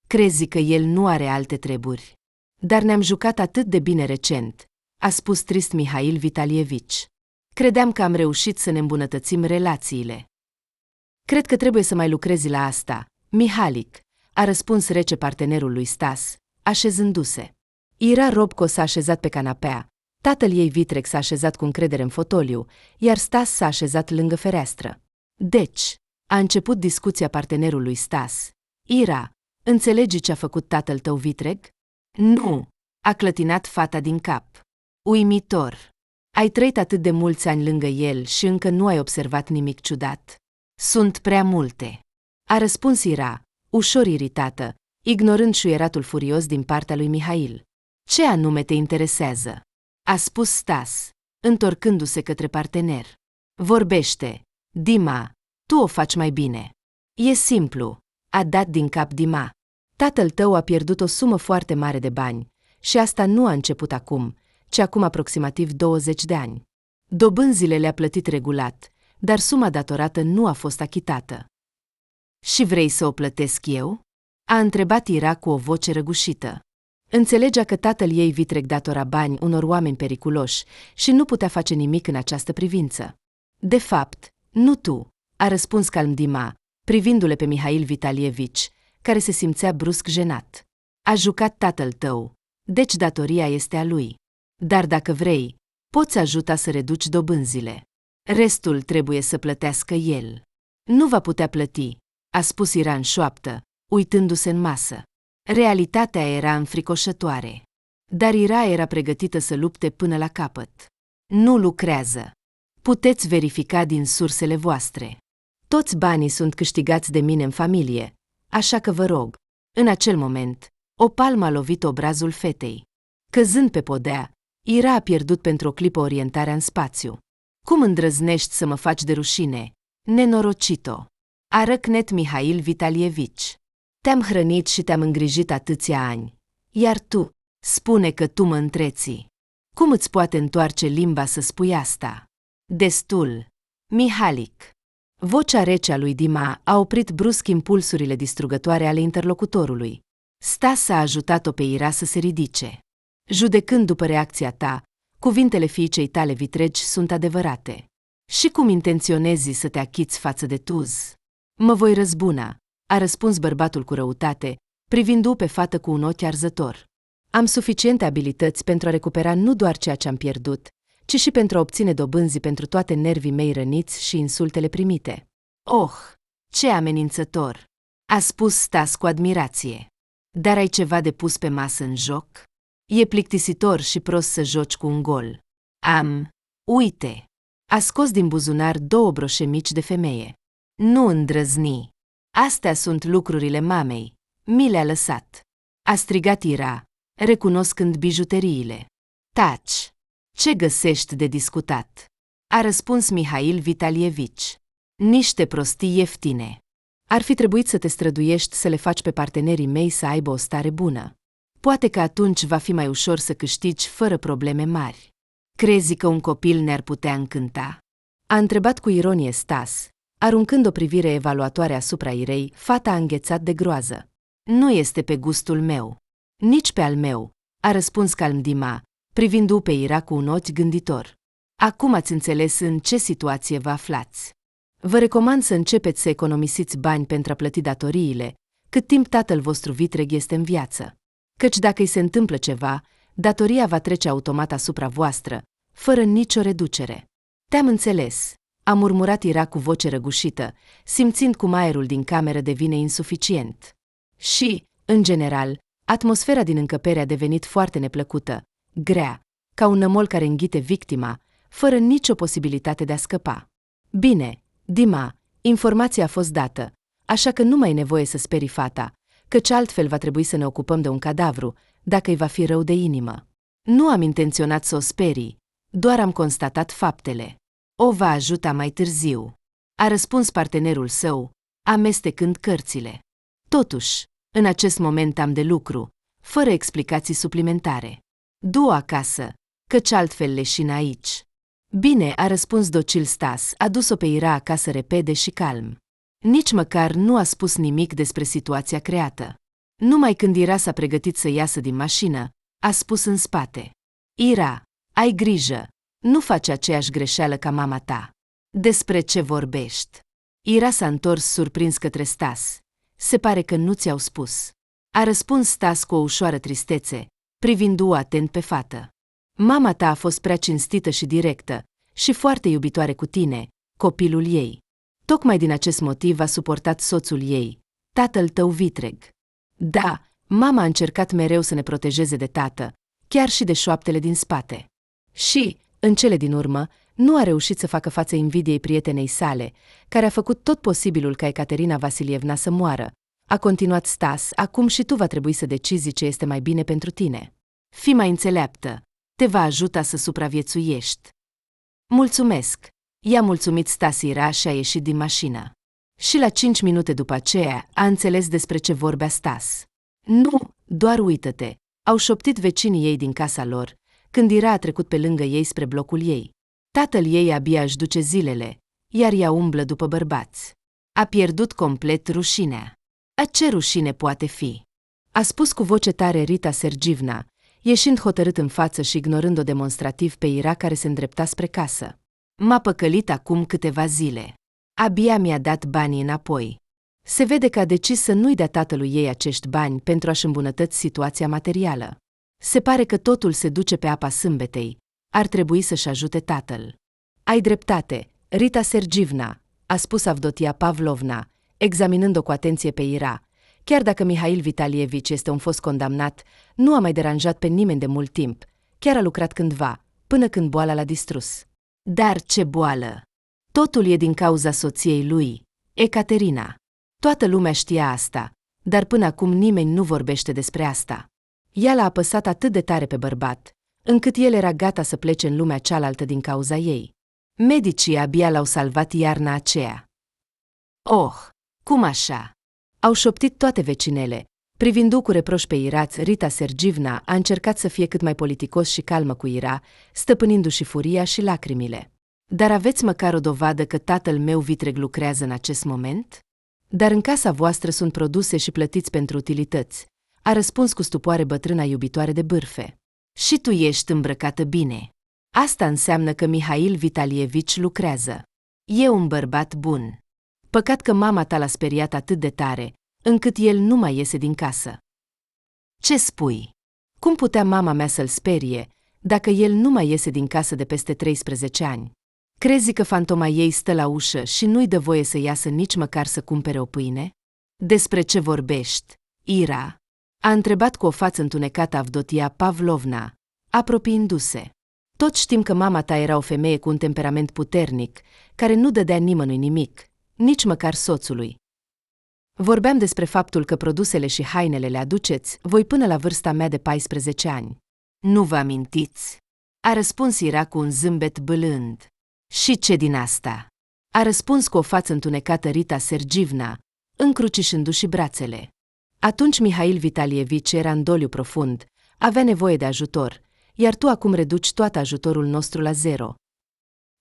Crezi că el nu are alte treburi? Dar ne-am jucat atât de bine recent, a spus trist Mihail Vitalievici. Credeam că am reușit să ne îmbunătățim relațiile. Cred că trebuie să mai lucrezi la asta, Mihalic, a răspuns rece partenerul lui Stas, așezându-se. Ira Robco s-a așezat pe canapea, tatăl ei vitreg s-a așezat cu încredere în fotoliu, iar Stas s-a așezat lângă fereastră. Deci, a început discuția partenerului Stas. Ira, înțelegi ce a făcut tatăl tău vitreg? Nu, a clătinat fata din cap. Uimitor. Ai trăit atât de mulți ani lângă el și încă nu ai observat nimic ciudat. Sunt prea multe. A răspuns Ira, ușor iritată, ignorând șuieratul furios din partea lui Mihail. Ce anume te interesează? A spus Stas, întorcându-se către partener. Vorbește, Dima, tu o faci mai bine. E simplu, a dat din cap Dima. Tatăl tău a pierdut o sumă foarte mare de bani și asta nu a început acum, ci acum aproximativ 20 de ani. Dobânzile le-a plătit regulat, dar suma datorată nu a fost achitată. Și vrei să o plătesc eu? A întrebat Ira cu o voce răgușită. Înțelegea că tatăl ei vitreg datora bani unor oameni periculoși și nu putea face nimic în această privință. De fapt, nu tu, a răspuns calm Dima, privindu-le pe Mihail Vitalievici, care se simțea brusc jenat. A jucat tatăl tău, deci datoria este a lui. Dar dacă vrei, poți ajuta să reduci dobânzile. Restul trebuie să plătească el. Nu va putea plăti, a spus Ira în șoaptă, uitându-se în masă. Realitatea era înfricoșătoare. Dar Ira era pregătită să lupte până la capăt. Nu lucrează. Puteți verifica din sursele voastre. Toți banii sunt câștigați de mine în familie, așa că vă rog. În acel moment, o palmă a lovit obrazul fetei. Căzând pe podea, Ira a pierdut pentru o clipă orientarea în spațiu. Cum îndrăznești să mă faci de rușine, nenorocito? A răcnet Mihail Vitalievici. Te-am hrănit și te-am îngrijit atâția ani. Iar tu, spune că tu mă întreții. Cum îți poate întoarce limba să spui asta? Destul. Mihalic. Vocea rece a lui Dima a oprit brusc impulsurile distrugătoare ale interlocutorului. Stas a ajutat-o pe Ira să se ridice. Judecând după reacția ta, cuvintele fiicei tale vitregi sunt adevărate. Și cum intenționezi să te achiți față de Tuz? Mă voi răzbuna, a răspuns bărbatul cu răutate, privindu-o pe fată cu un ochi arzător. Am suficiente abilități pentru a recupera nu doar ceea ce am pierdut, ci și pentru a obține dobânzi pentru toate nervii mei răniți și insultele primite. Oh, ce amenințător! A spus Stas cu admirație. Dar ai ceva de pus pe masă în joc? E plictisitor și prost să joci cu un gol. Uite! A scos din buzunar 2 broșe mici de femeie. Nu îndrăzni. Astea sunt lucrurile mamei. Mi le-a lăsat. a strigat Ira, recunoscând bijuteriile. Taci! Ce găsești de discutat? A răspuns Mihail Vitalievici. Niște prostii ieftine. Ar fi trebuit să te străduiești să le faci pe partenerii mei să aibă o stare bună. Poate că atunci va fi mai ușor să câștigi fără probleme mari. Crezi că un copil ne-ar putea încânta? A întrebat cu ironie Stas, aruncând o privire evaluatoare asupra Irei. Fata a înghețat de groază. Nu este pe gustul meu. Nici pe al meu, a răspuns calm Dima, privindu-o pe Ira cu un ochi gânditor. Acum ați înțeles în ce situație vă aflați. Vă recomand să începeți să economisiți bani pentru a plăti datoriile, cât timp tatăl vostru vitreg este în viață. Căci dacă îi se întâmplă ceva, datoria va trece automat asupra voastră, fără nicio reducere. Te-am înțeles, a murmurat Ira cu voce răgușită, simțind cum aerul din cameră devine insuficient. Și, în general, atmosfera din încăpere a devenit foarte neplăcută, grea, ca un nămol care înghite victima, fără nicio posibilitate de a scăpa. Bine, Dima, informația a fost dată, așa că nu mai e nevoie să sperii fata, căci altfel va trebui să ne ocupăm de un cadavru, dacă îi va fi rău de inimă. Nu am intenționat să o sperii, doar am constatat faptele. O va ajuta mai târziu, a răspuns partenerul său, amestecând cărțile. Totuși, în acest moment am de lucru, fără explicații suplimentare. Du-o acasă, căci altfel leșin aici. Bine, a răspuns docil Stas, a dus-o pe Ira acasă repede și calm. Nici măcar nu a spus nimic despre situația creată. Numai când Ira s-a pregătit să iasă din mașină, a spus în spate. Ira, ai grijă, nu faci aceeași greșeală ca mama ta. Despre ce vorbești? Ira s-a întors surprins către Stas. Se pare că nu ți-au spus. A răspuns Stas cu o ușoară tristețe, privindu-o atent pe fată. Mama ta a fost prea cinstită și directă și foarte iubitoare cu tine, copilul ei. Tocmai din acest motiv a suportat soțul ei, tatăl tău vitreg. Da, mama a încercat mereu să ne protejeze de tată, chiar și de șoaptele din spate. Și, în cele din urmă, nu a reușit să facă față invidiei prietenei sale, care a făcut tot posibilul ca Ecaterina Vasilievna să moară. A continuat Stas, acum și tu va trebui să decizi ce este mai bine pentru tine. Fii mai înțeleaptă, te va ajuta să supraviețuiești. Mulțumesc, i-a mulțumit Stas Ira și a ieșit din mașină. Și la 5 minute după aceea a înțeles despre ce vorbea Stas. Nu, doar uită-te, au șoptit vecinii ei din casa lor, când Ira a trecut pe lângă ei spre blocul ei. Tatăl ei abia își duce zilele, iar ea umblă după bărbați. A pierdut complet rușinea. A ce rușine poate fi? A spus cu voce tare Rita Sergivna, ieșind hotărât în față și ignorând-o demonstrativ pe Ira care se îndrepta spre casă. M-a păcălit acum câteva zile. Abia mi-a dat banii înapoi. Se vede că a decis să nu-i dea tatălui ei acești bani pentru a-și îmbunătăți situația materială. Se pare că totul se duce pe apa sâmbetei. Ar trebui să-și ajute tatăl. Ai dreptate, Rita Sergivna, a spus Avdotia Pavlovna, examinând-o cu atenție pe Ira. Chiar dacă Mihail Vitalievici este un fost condamnat, nu a mai deranjat pe nimeni de mult timp, chiar a lucrat cândva, până când boala l-a distrus. Dar ce boală! Totul e din cauza soției lui, Ecaterina. Toată lumea știa asta, dar până acum nimeni nu vorbește despre asta. Ea l-a apăsat atât de tare pe bărbat, încât el era gata să plece în lumea cealaltă din cauza ei. Medicii abia l-au salvat iarna aceea. Oh, cum așa? Au șoptit toate vecinele. Privindu-o cu reproș pe Iraț, Rita Sergivna a încercat să fie cât mai politicos și calmă cu Ira, stăpânindu-și furia și lacrimile. Dar aveți măcar o dovadă că tatăl meu vitreg lucrează în acest moment? Dar în casa voastră sunt produse și plătiți pentru utilități, a răspuns cu stupoare bătrâna iubitoare de bârfe. Și tu ești îmbrăcată bine. Asta înseamnă că Mihail Vitalievici lucrează. E un bărbat bun. Păcat că mama ta l-a speriat atât de tare, încât el nu mai iese din casă. Ce spui? Cum putea mama mea să-l sperie, dacă el nu mai iese din casă de peste 13 ani? Crezi că fantoma ei stă la ușă și nu-i dă voie să iasă nici măcar să cumpere o pâine? Despre ce vorbești, Ira? A întrebat cu o față întunecată Avdotia Pavlovna, apropiindu-se. Tot știm că mama ta era o femeie cu un temperament puternic, care nu dădea nimănui nimic, nici măcar soțului. Vorbeam despre faptul că produsele și hainele le aduceți voi până la vârsta mea de 14 ani. Nu vă amintiți? A răspuns Ira cu un zâmbet bâlând. Și ce din asta? A răspuns cu o față întunecată Rita Sergievna, încrucișându-și brațele. Atunci Mihail Vitalievici era în doliu profund, avea nevoie de ajutor, iar tu acum reduci tot ajutorul nostru la zero.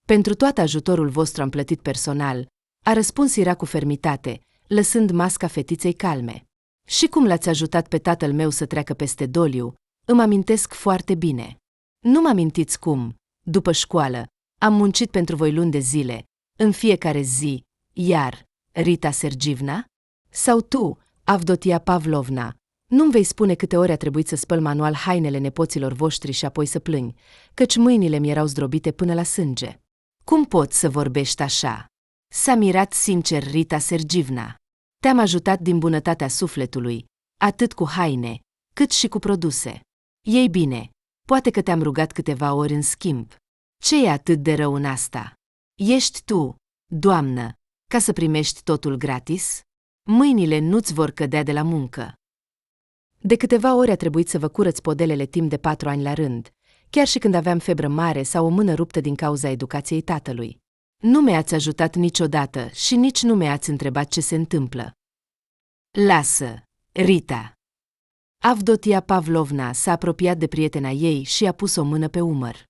Pentru tot ajutorul vostru am plătit personal, a răspuns Ira cu fermitate, lăsând masca fetiței calme. Și cum l-ați ajutat pe tatăl meu să treacă peste doliu, îmi amintesc foarte bine. Nu mă amintiți cum, după școală, am muncit pentru voi luni de zile, în fiecare zi, iar, Rita Sergievna? Sau tu, Avdotia Pavlovna, nu-mi vei spune câte ori a trebuit să spăl manual hainele nepoților voștri și apoi să plângi, căci mâinile mi erau zdrobite până la sânge. Cum poți să vorbești așa? S-a mirat sincer Rita Sergievna. Te-am ajutat din bunătatea sufletului, atât cu haine, cât și cu produse. Ei bine, poate că te-am rugat câteva ori în schimb. Ce e atât de rău în asta? Ești tu, doamnă, ca să primești totul gratis? Mâinile nu-ți vor cădea de la muncă. De câteva ori a trebuit să vă curăț podelele timp de 4 ani la rând, chiar și când aveam febră mare sau o mână ruptă din cauza educației tatălui. Nu mi-ați ajutat niciodată și nici nu mi-ați întrebat ce se întâmplă. Lasă, Rita! Avdotia Pavlovna s-a apropiat de prietena ei și a pus o mână pe umăr.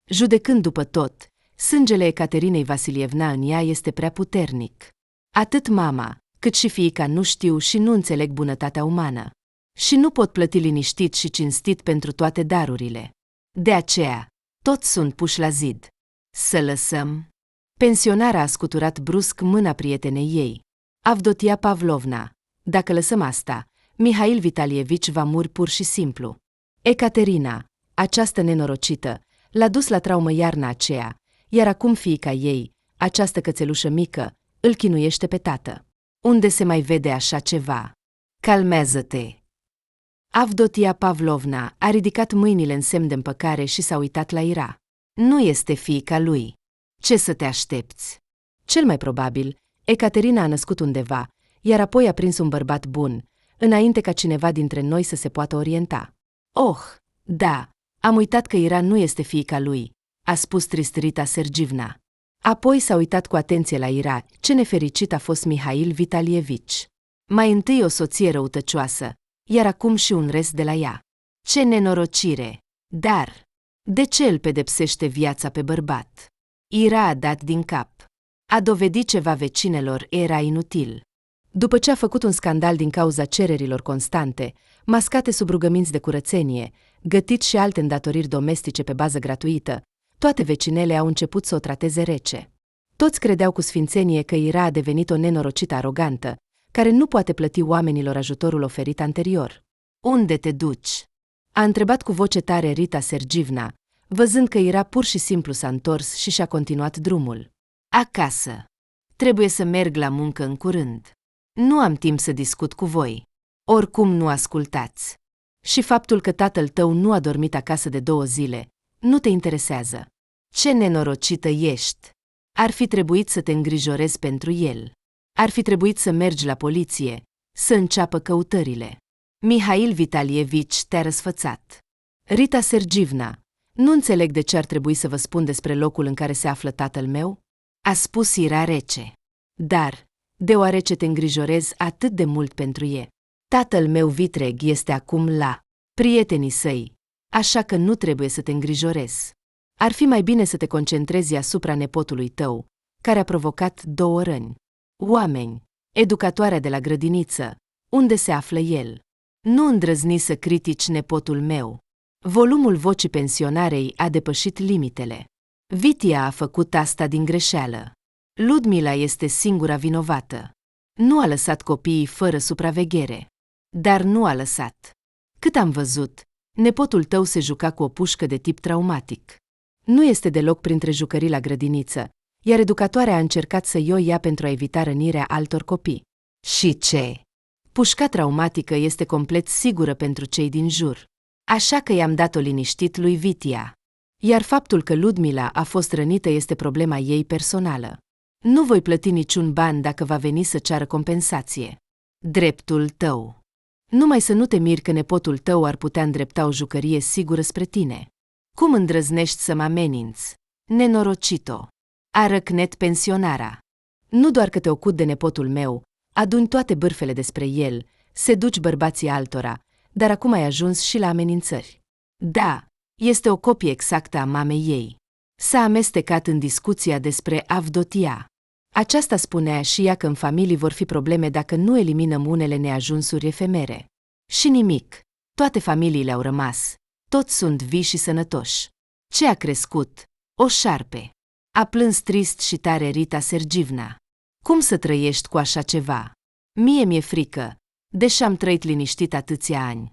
Judecând după tot, sângele Ecaterinei Vasilievna în ea este prea puternic. Atât mama, cât și fiica nu știu și nu înțeleg bunătatea umană. Și nu pot plăti liniștit și cinstit pentru toate darurile. De aceea, toți sunt puși la zid. Să lăsăm? Pensionara a scuturat brusc mâna prietenei ei. Avdotia Pavlovna, dacă lăsăm asta, Mihail Vitalievici va muri pur și simplu. Ecaterina, această nenorocită, l-a dus la traumă iarna aceea, iar acum fiica ei, această cățelușă mică, îl chinuiește pe tată. Unde se mai vede așa ceva? Calmează-te! Avdotia Pavlovna a ridicat mâinile în semn de împăcare și s-a uitat la Ira. Nu este fiica lui. Ce să te aștepți? Cel mai probabil, Ecaterina a născut undeva, iar apoi a prins un bărbat bun, înainte ca cineva dintre noi să se poată orienta. Oh, da, am uitat că Ira nu este fiica lui, a spus trist Rita Sergievna. Apoi s-a uitat cu atenție la Ira, ce nefericit a fost Mihail Vitalievici. Mai întâi o soție răutăcioasă, iar acum și un rest de la ea. Ce nenorocire! Dar, de ce îl pedepsește viața pe bărbat? Ira a dat din cap. A dovedit ceva vecinelor era inutil. După ce a făcut un scandal din cauza cererilor constante, mascate sub rugăminți de curățenie, gătit și alte îndatoriri domestice pe bază gratuită, toate vecinele au început să o trateze rece. Toți credeau cu sfințenie că Ira a devenit o nenorocită arogantă, care nu poate plăti oamenilor ajutorul oferit anterior. Unde te duci? A întrebat cu voce tare Rita Sergievna, văzând că Ira pur și simplu s-a întors și și-a continuat drumul. Acasă. Trebuie să merg la muncă în curând. Nu am timp să discut cu voi. Oricum nu ascultați. Și faptul că tatăl tău nu a dormit acasă de 2 zile nu te interesează. Ce nenorocită ești! Ar fi trebuit să te îngrijorezi pentru el. Ar fi trebuit să mergi la poliție, să înceapă căutările. Mihail Vitalievici te-a răsfățat. Rita Sergievna, nu înțeleg de ce ar trebui să vă spun despre locul în care se află tatăl meu? A spus Ira rece. Dar, deoarece te îngrijorezi atât de mult pentru ei, tatăl meu vitreg este acum la prietenii săi, așa că nu trebuie să te îngrijorezi. Ar fi mai bine să te concentrezi asupra nepotului tău, care a provocat 2 răni. Oameni, educatoarea de la grădiniță, unde se află el? Nu îndrăzni să critici nepotul meu. Volumul vocii pensionarei a depășit limitele. Vitia a făcut asta din greșeală. Ludmila este singura vinovată. Nu a lăsat copiii fără supraveghere. Dar nu a lăsat. Cât am văzut, nepotul tău se juca cu o pușcă de tip traumatic. Nu este deloc printre jucării la grădiniță, iar educatoarea a încercat să-i o ia pentru a evita rănirea altor copii. Și ce? Pușca traumatică este complet sigură pentru cei din jur. Așa că i-am dat-o liniștit lui Vitia. Iar faptul că Ludmila a fost rănită este problema ei personală. Nu voi plăti niciun ban dacă va veni să ceară compensație. Dreptul tău. Numai să nu te miri că nepotul tău ar putea îndrepta o jucărie sigură spre tine. Cum îndrăznești să mă ameninți? Nenorocito! A răcnet pensionara. Nu doar că te ocupi de nepotul meu, aduni toate bârfele despre el, seduci bărbații altora, dar acum ai ajuns și la amenințări. Da, este o copie exactă a mamei ei. S-a amestecat în discuția despre Avdotia. Aceasta spunea și ea că în familii vor fi probleme dacă nu eliminăm unele neajunsuri efemere. Și nimic. Toate familiile au rămas. Toți sunt vii și sănătoși. Ce a crescut? O șarpe. A plâns trist și tare Rita Sergivna. Cum să trăiești cu așa ceva? Mie mi-e frică, deși am trăit liniștit atâția ani.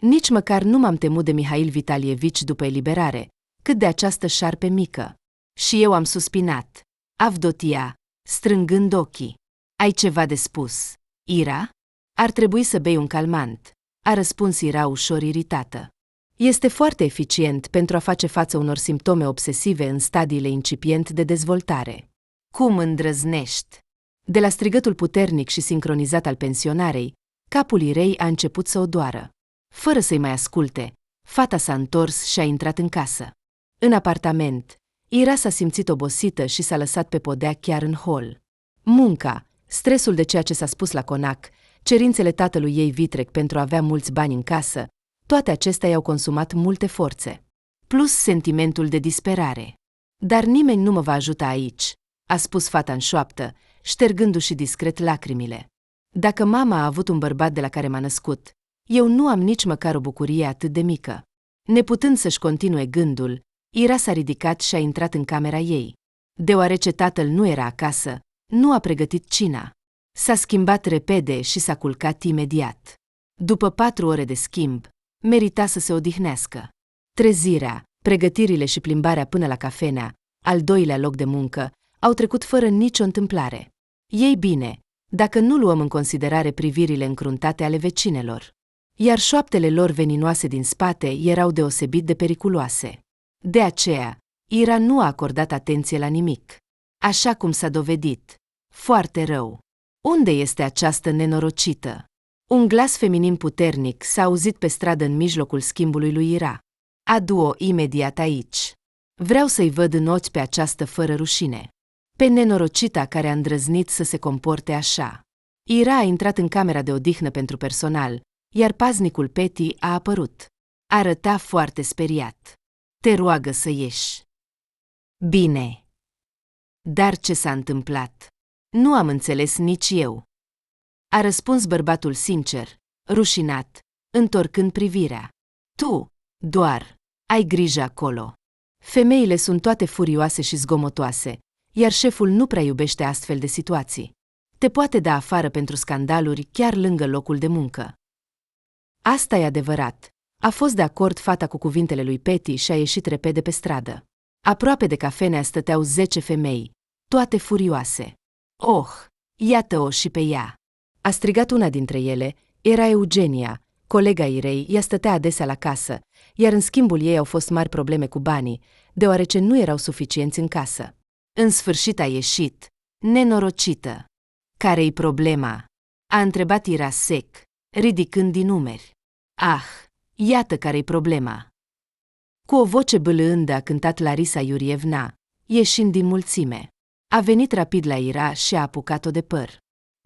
Nici măcar nu m-am temut de Mihail Vitalievici după eliberare, cât de această șarpe mică. Și eu am suspinat. Avdotia, strângând ochii. Ai ceva de spus, Ira? Ar trebui să bei un calmant, a răspuns Ira ușor iritată. Este foarte eficient pentru a face față unor simptome obsesive în stadiile incipient de dezvoltare. Cum îndrăznești? De la strigătul puternic și sincronizat al pensionarei, capul Irei a început să o doară. Fără să-i mai asculte, fata s-a întors și a intrat în casă. În apartament, Ira s-a simțit obosită și s-a lăsat pe podea chiar în hol. Munca, stresul de ceea ce s-a spus la conac, cerințele tatălui ei vitreg pentru a avea mulți bani în casă, toate acestea i-au consumat multe forțe. Plus sentimentul de disperare. Dar nimeni nu mă va ajuta aici, a spus fata în șoaptă, ștergându-și discret lacrimile. Dacă mama a avut un bărbat de la care m-a născut, eu nu am nici măcar o bucurie atât de mică. Neputând să-și continue gândul, Ira s-a ridicat și a intrat în camera ei. Deoarece tatăl nu era acasă, nu a pregătit cina. S-a schimbat repede și s-a culcat imediat. După 4 ore de schimb, merita să se odihnească. Trezirea, pregătirile și plimbarea până la cafenea, al doilea loc de muncă, au trecut fără nicio întâmplare. Ei bine, dacă nu luăm în considerare privirile încruntate ale vecinelor. Iar șoaptele lor veninoase din spate erau deosebit de periculoase. De aceea, Ira nu a acordat atenție la nimic. Așa cum s-a dovedit. Foarte rău. Unde este această nenorocită? Un glas feminin puternic s-a auzit pe stradă în mijlocul schimbului lui Ira. Adu-o imediat aici. Vreau să-i văd în ochi pe această fără rușine. Pe nenorocita care a îndrăznit să se comporte așa. Ira a intrat în camera de odihnă pentru personal, iar paznicul Petty a apărut. Arăta foarte speriat. Te roagă să ieși. Bine. Dar ce s-a întâmplat? Nu am înțeles nici eu. A răspuns bărbatul sincer, rușinat, întorcând privirea. Tu, doar, ai grijă acolo. Femeile sunt toate furioase și zgomotoase, iar șeful nu prea iubește astfel de situații. Te poate da afară pentru scandaluri chiar lângă locul de muncă. Asta e adevărat. A fost de acord fata cu cuvintele lui Petty și a ieșit repede pe stradă. Aproape de cafenea stăteau 10 femei, toate furioase. Oh, iată-o și pe ea! A strigat una dintre ele, era Eugenia, colega Irei, ea stătea adesea la casă, iar în schimbul ei au fost mari probleme cu banii, deoarece nu erau suficienți în casă. În sfârșit a ieșit, nenorocită. Care-i problema? A întrebat Ira sec, ridicând din umeri. Ah, iată care-i problema. Cu o voce bâlândă a cântat Larisa Iurievna, ieșind din mulțime. A venit rapid la Ira și a apucat-o de păr.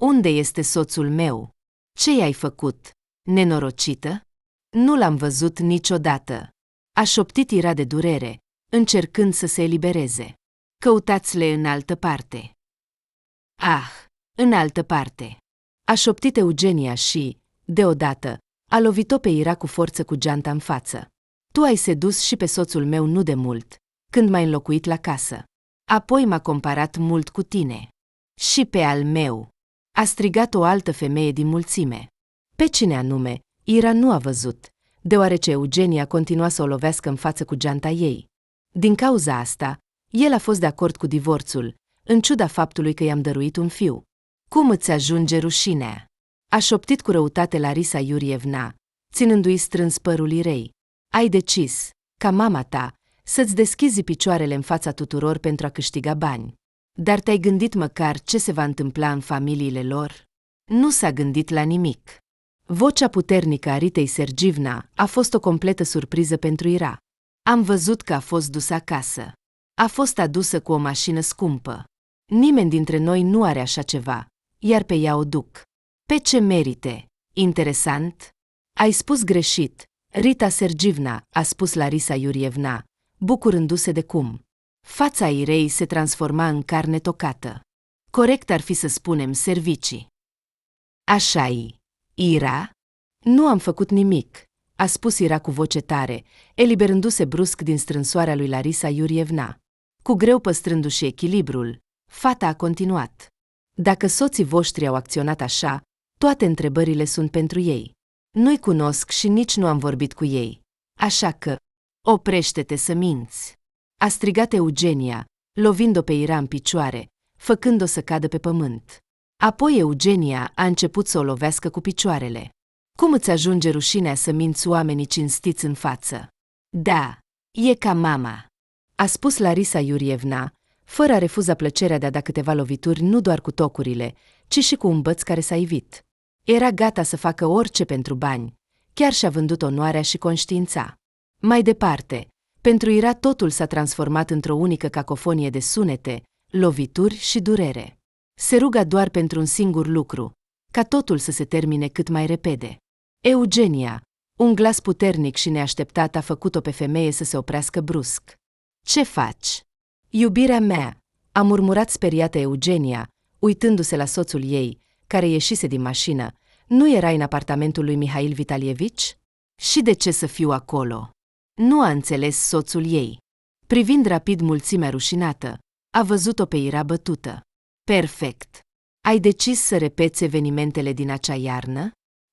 Unde este soțul meu? Ce i-ai făcut? Nenorocită? Nu l-am văzut niciodată. A șoptit Ira de durere, încercând să se elibereze. Căutați-le în altă parte. Ah, în altă parte. A șoptit Eugenia și, deodată, a lovit-o pe Ira cu forță cu geanta în față. Tu ai sedus și pe soțul meu nu de mult, când m-ai înlocuit la casă. Apoi m-a comparat mult cu tine. Și pe al meu. A strigat o altă femeie din mulțime. Pe cine anume, Ira nu a văzut, deoarece Eugenia continua să o lovească în față cu geanta ei. Din cauza asta, el a fost de acord cu divorțul, în ciuda faptului că i-am dăruit un fiu. Cum îți ajunge rușinea? A șoptit cu răutate Larisa Iurievna, ținându-i strâns părul Irei. Ai decis, ca mama ta, să-ți deschizi picioarele în fața tuturor pentru a câștiga bani. Dar te-ai gândit măcar ce se va întâmpla în familiile lor? Nu s-a gândit la nimic. Vocea puternică a Ritei Sergivna a fost o completă surpriză pentru Ira. Am văzut că a fost dusă acasă. A fost adusă cu o mașină scumpă. Nimeni dintre noi nu are așa ceva, iar pe ea o duc. Pe ce merite? Interesant? Ai spus greșit. Rita Sergivna, a spus Larisa Iurievna, bucurându-se de cum fața Irei se transforma în carne tocată. Corect ar fi să spunem servicii. Așa-i. Ira? Nu am făcut nimic, a spus Ira cu voce tare, eliberându-se brusc din strânsoarea lui Larisa Iurievna. Cu greu păstrându-și echilibrul, fata a continuat. Dacă soții voștri au acționat așa, toate întrebările sunt pentru ei. Nu-i cunosc și nici nu am vorbit cu ei. Așa că, oprește-te să minți, a strigat Eugenia, lovind-o pe Ira în picioare, făcând-o să cadă pe pământ. Apoi Eugenia a început să o lovească cu picioarele. Cum îți ajunge rușinea să minți oamenii cinstiți în față? Da, e ca mama, a spus Larisa Iurievna, fără a refuza plăcerea de a da câteva lovituri nu doar cu tocurile, ci și cu un băț care s-a ivit. Era gata să facă orice pentru bani, chiar și-a vândut onoarea și conștiința. Mai departe, pentru Ira totul s-a transformat într-o unică cacofonie de sunete, lovituri și durere. Se ruga doar pentru un singur lucru, ca totul să se termine cât mai repede. Eugenia, un glas puternic și neașteptat a făcut-o pe femeie să se oprească brusc. Ce faci? Iubirea mea, a murmurat speriată Eugenia, uitându-se la soțul ei, care ieșise din mașină. Nu erai în apartamentul lui Mihail Vitalievici? Și de ce să fiu acolo? Nu a înțeles soțul ei. Privind rapid mulțimea rușinată, a văzut-o pe Ira bătută. Perfect. Ai decis să repeți evenimentele din acea iarnă?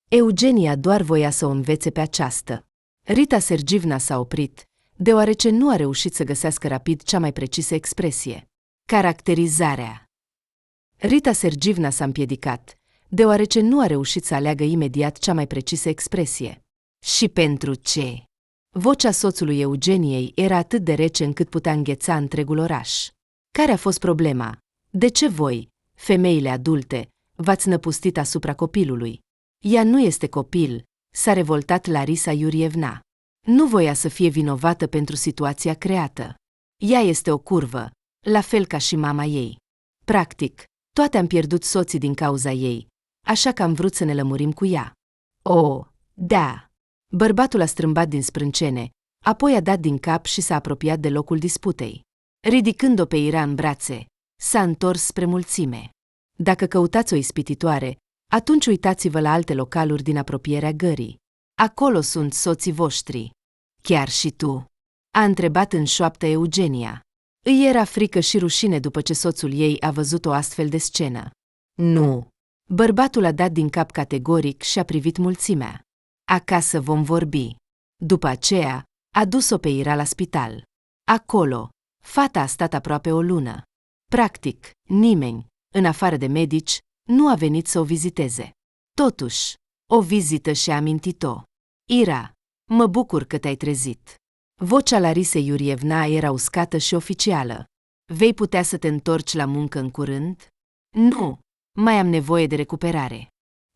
Eugenia doar voia să o învețe pe aceasta. Rita Sergivna s-a oprit, deoarece nu a reușit să găsească rapid cea mai precisă expresie. Caracterizarea. Rita Sergivna s-a împiedicat, deoarece nu a reușit să aleagă imediat cea mai precisă expresie. Și pentru ce? Vocea soțului Eugeniei era atât de rece încât putea îngheța întregul oraș. Care a fost problema? De ce voi, femeile adulte, v-ați năpustit asupra copilului? Ea nu este copil, s-a revoltat Larisa Iurievna. Nu voia să fie vinovată pentru situația creată. Ea este o curvă, la fel ca și mama ei. Practic, toate am pierdut soții din cauza ei, așa că am vrut să ne lămurim cu ea. Oh, da! Bărbatul a strâmbat din sprâncene, apoi a dat din cap și s-a apropiat de locul disputei. Ridicând-o pe Ira în brațe, s-a întors spre mulțime. Dacă căutați o ispititoare, atunci uitați-vă la alte localuri din apropierea gării. Acolo sunt soții voștri. Chiar și tu? A întrebat în șoaptă Eugenia. Îi era frică și rușine după ce soțul ei a văzut o astfel de scenă. Nu. Bărbatul a dat din cap categoric și a privit mulțimea. Acasă vom vorbi. După aceea, a dus-o pe Ira la spital. Acolo, fata a stat aproape o lună. Practic, nimeni, în afară de medici, nu a venit să o viziteze. Totuși, o vizită și-a amintit-o. Ira, mă bucur că te-ai trezit. Vocea Larisei Iurievna era uscată și oficială. Vei putea să te întorci la muncă în curând? Nu, mai am nevoie de recuperare.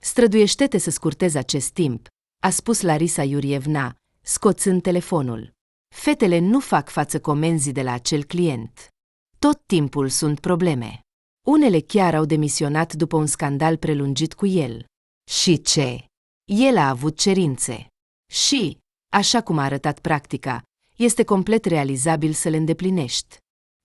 Străduiește-te să scurtezi acest timp, a spus Larisa Iurievna, scoțând telefonul. Fetele nu fac față comenzii de la acel client. Tot timpul sunt probleme. Unele chiar au demisionat după un scandal prelungit cu el. Și ce? El a avut cerințe. Și, așa cum a arătat practica, este complet realizabil să le îndeplinești.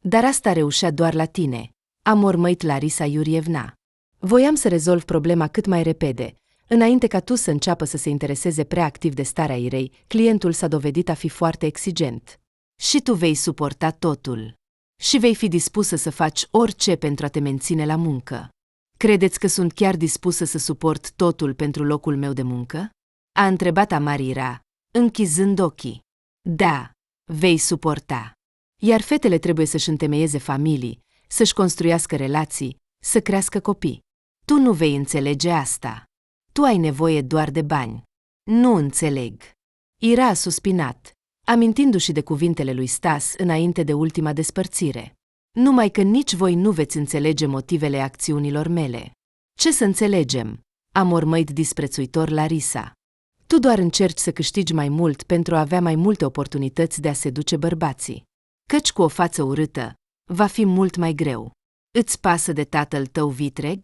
Dar asta reușea doar la tine, a mormăit Larisa Iurievna. Voiam să rezolv problema cât mai repede. Înainte ca tu să înceapă să se intereseze prea activ de starea Irei, clientul s-a dovedit a fi foarte exigent. Și tu vei suporta totul. Și vei fi dispusă să faci orice pentru a te menține la muncă. Credeți că sunt chiar dispusă să suport totul pentru locul meu de muncă? A întrebat amar Ira, închizând ochii. Da, vei suporta. Iar fetele trebuie să-și întemeieze familii, să-și construiască relații, să crească copii. Tu nu vei înțelege asta. Tu ai nevoie doar de bani. Nu înțeleg. Ira a suspinat, amintindu-și de cuvintele lui Stas înainte de ultima despărțire. Numai că nici voi nu veți înțelege motivele acțiunilor mele. Ce să înțelegem? A mormăit disprețuitor Larisa. Tu doar încerci să câștigi mai mult pentru a avea mai multe oportunități de a seduce bărbații. Căci cu o față urâtă, va fi mult mai greu. Îți pasă de tatăl tău vitreg?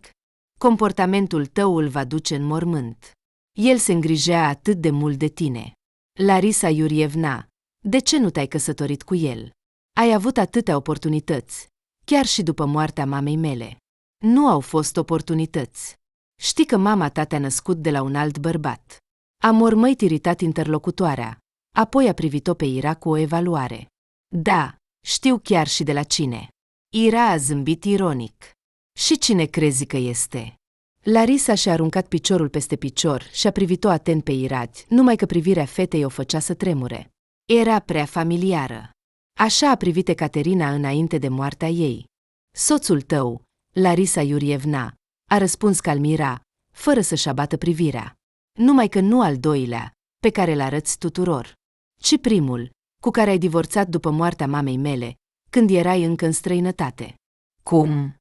Comportamentul tău îl va duce în mormânt. El se îngrijea atât de mult de tine. Larisa Iurievna, de ce nu te-ai căsătorit cu el? Ai avut atâtea oportunități, chiar și după moartea mamei mele. Nu au fost oportunități. Știi că mama ta te-a născut de la un alt bărbat. A mormăit iritat interlocutoarea, apoi a privit-o pe Ira cu o evaluare. Da, știu chiar și de la cine. Ira a zâmbit ironic. Și cine crezi că este? Larisa și-a aruncat piciorul peste picior și a privit-o atent pe Irad, numai că privirea fetei o făcea să tremure. Era prea familiară. Așa a privit Ecaterina înainte de moartea ei. Soțul tău, Larisa Iurievna, a răspuns calm Ira, fără să-și abată privirea. Numai că nu al doilea, pe care îl arăți tuturor, ci primul, cu care ai divorțat după moartea mamei mele, când erai încă în străinătate. Cum?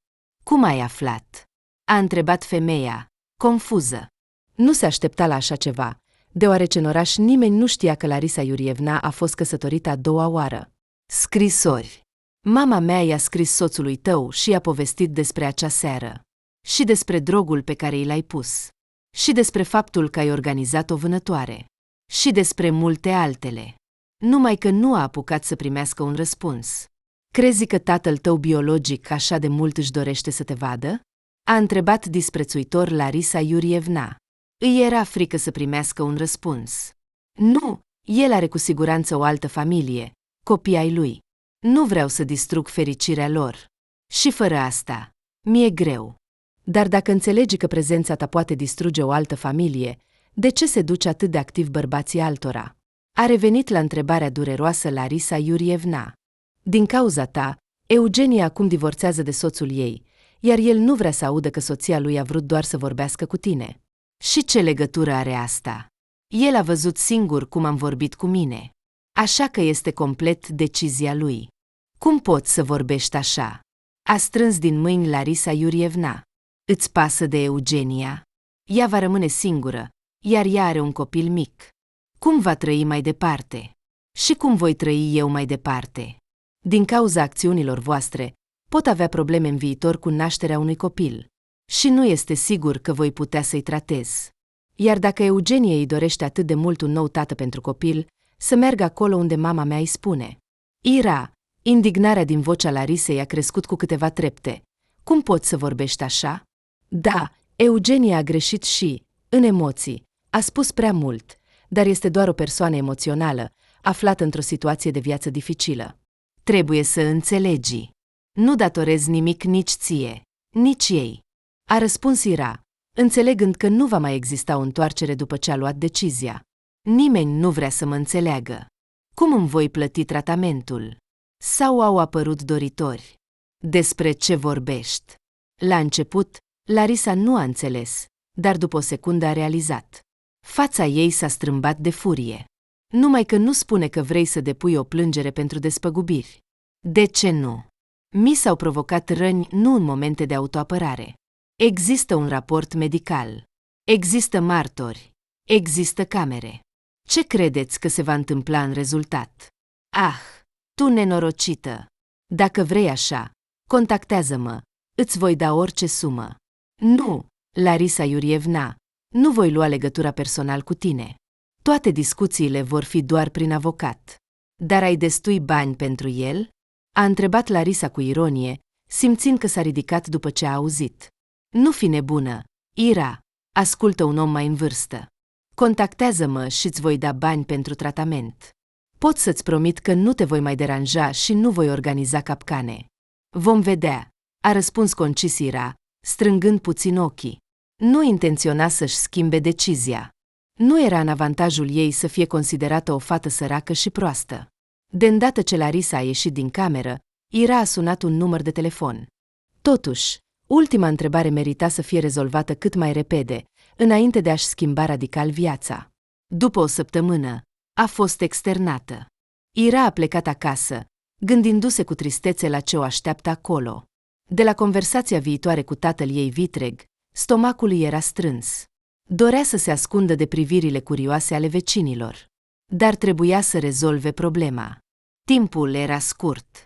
Cum ai aflat? A întrebat femeia, confuză. Nu se aștepta la așa ceva, deoarece în oraș nimeni nu știa că Larisa Iurievna a fost căsătorită a doua oară. Scrisori. Mama mea i-a scris soțului tău și i-a povestit despre acea seară. Și despre drogul pe care i l-ai pus. Și despre faptul că ai organizat o vânătoare. Și despre multe altele. Numai că nu a apucat să primească un răspuns. Crezi că tatăl tău biologic așa de mult își dorește să te vadă? A întrebat disprețuitor Larisa Iurievna. Îi era frică să primească un răspuns. Nu, el are cu siguranță o altă familie, copii ai lui. Nu vreau să distrug fericirea lor. Și fără asta, mi-e greu. Dar dacă înțelegi că prezența ta poate distruge o altă familie, de ce se duce atât de activ bărbații altora? A revenit la întrebarea dureroasă Larisa Iurievna. Din cauza ta, Eugenia acum divorțează de soțul ei, iar el nu vrea să audă că soția lui a vrut doar să vorbească cu tine. Și ce legătură are asta? El a văzut singur cum am vorbit cu mine. Așa că este complet decizia lui. Cum poți să vorbești așa? A strâns din mâini Larisa Iurievna. Îți pasă de Eugenia? Ea va rămâne singură, iar ea are un copil mic. Cum va trăi mai departe? Și cum voi trăi eu mai departe? Din cauza acțiunilor voastre, pot avea probleme în viitor cu nașterea unui copil. Și nu este sigur că voi putea să-i tratez. Iar dacă Eugenie îi dorește atât de mult un nou tată pentru copil, să meargă acolo unde mama mea îi spune. Ira, indignarea din vocea Larisei a crescut cu câteva trepte. Cum poți să vorbești așa? Da, Eugenia a greșit și, în emoții, a spus prea mult, dar este doar o persoană emoțională, aflată într-o situație de viață dificilă. Trebuie să înțelegi. Nu datorezi nimic nici ție, nici ei. A răspuns Ira, înțelegând că nu va mai exista o întoarcere după ce a luat decizia. Nimeni nu vrea să mă înțeleagă. Cum îmi voi plăti tratamentul? Sau au apărut doritori? Despre ce vorbești? La început, Larisa nu a înțeles, dar după o secundă a realizat. Fața ei s-a strâmbat de furie. Numai că nu spune că vrei să depui o plângere pentru despăgubiri. De ce nu? Mi s-au provocat răni nu în momente de autoapărare. Există un raport medical. Există martori. Există camere. Ce credeți că se va întâmpla în rezultat? Ah, tu nenorocită! Dacă vrei așa, contactează-mă, îți voi da orice sumă. Nu, Larisa Iurievna, nu voi lua legătura personal cu tine. Toate discuțiile vor fi doar prin avocat. Dar ai destui bani pentru el? A întrebat Larisa cu ironie, simțind că s-a ridicat după ce a auzit. Nu fi nebună, Ira, ascultă un om mai în vârstă. Contactează-mă și îți voi da bani pentru tratament. Pot să-ți promit că nu te voi mai deranja și nu voi organiza capcane. Vom vedea, a răspuns concis Ira, strângând puțin ochii. Nu intenționa să-și schimbe decizia. Nu era în avantajul ei să fie considerată o fată săracă și proastă. De îndată ce Larisa a ieșit din cameră, Ira a sunat un număr de telefon. Totuși, ultima întrebare merita să fie rezolvată cât mai repede, înainte de a-și schimba radical viața. După o săptămână, a fost externată. Ira a plecat acasă, gândindu-se cu tristețe la ce o așteaptă acolo. De la conversația viitoare cu tatăl ei vitreg, Stomacul îi era strâns. Dorea să se ascundă de privirile curioase ale vecinilor. Dar trebuia să rezolve problema. Timpul era scurt.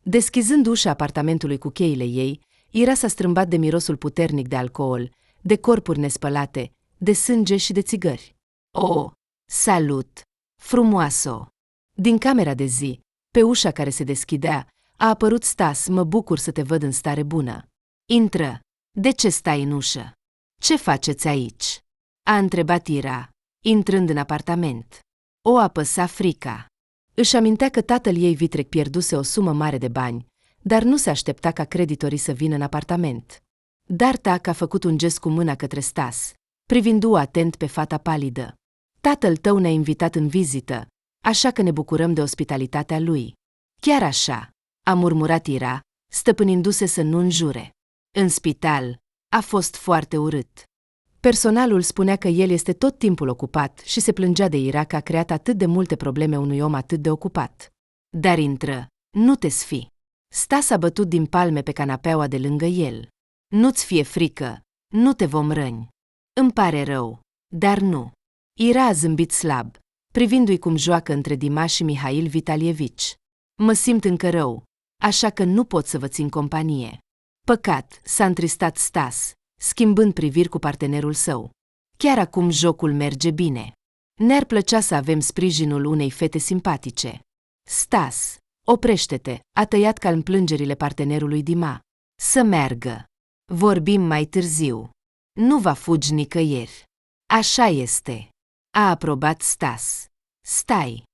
Deschizând ușa apartamentului cu cheile ei, Ira s-a strâmbat de mirosul puternic de alcool, de corpuri nespălate, de sânge și de țigări. Oh, salut! Frumoasă! Din camera de zi, pe ușa care se deschidea, a apărut Stas. Mă bucur să te văd în stare bună. Intră! De ce stai în ușă? Ce faceți aici? A întrebat Ira, intrând în apartament. O apăsa frica. Își amintea că tatăl ei vitreg pierduse o sumă mare de bani, dar nu se aștepta ca creditorii să vină în apartament. Dartac a făcut un gest cu mâna către Stas, privindu-o atent pe fata palidă. Tatăl tău ne-a invitat în vizită, așa că ne bucurăm de ospitalitatea lui. Chiar așa, a murmurat Ira, stăpânindu-se să nu înjure. În spital, a fost foarte urât. Personalul spunea că el este tot timpul ocupat și se plângea de Ira că a creat atât de multe probleme unui om atât de ocupat. Dar intră, nu te sfi. Stas a bătut din palme pe canapeaua de lângă el. Nu-ți fie frică, nu te vom răni. Îmi pare rău, dar nu. Ira a zâmbit slab, privindu-i cum joacă între Dima și Mihail Vitalievici. Mă simt încă rău, așa că nu pot să vă țin companie. Păcat, s-a întristat Stas, schimbând priviri cu partenerul său. Chiar acum jocul merge bine. Ne-ar plăcea să avem sprijinul unei fete simpatice. Stas, oprește-te, a tăiat calm plângerile partenerului Dima. Să meargă. Vorbim mai târziu. Nu va fugi nicăieri. Așa este. A aprobat Stas. Stai.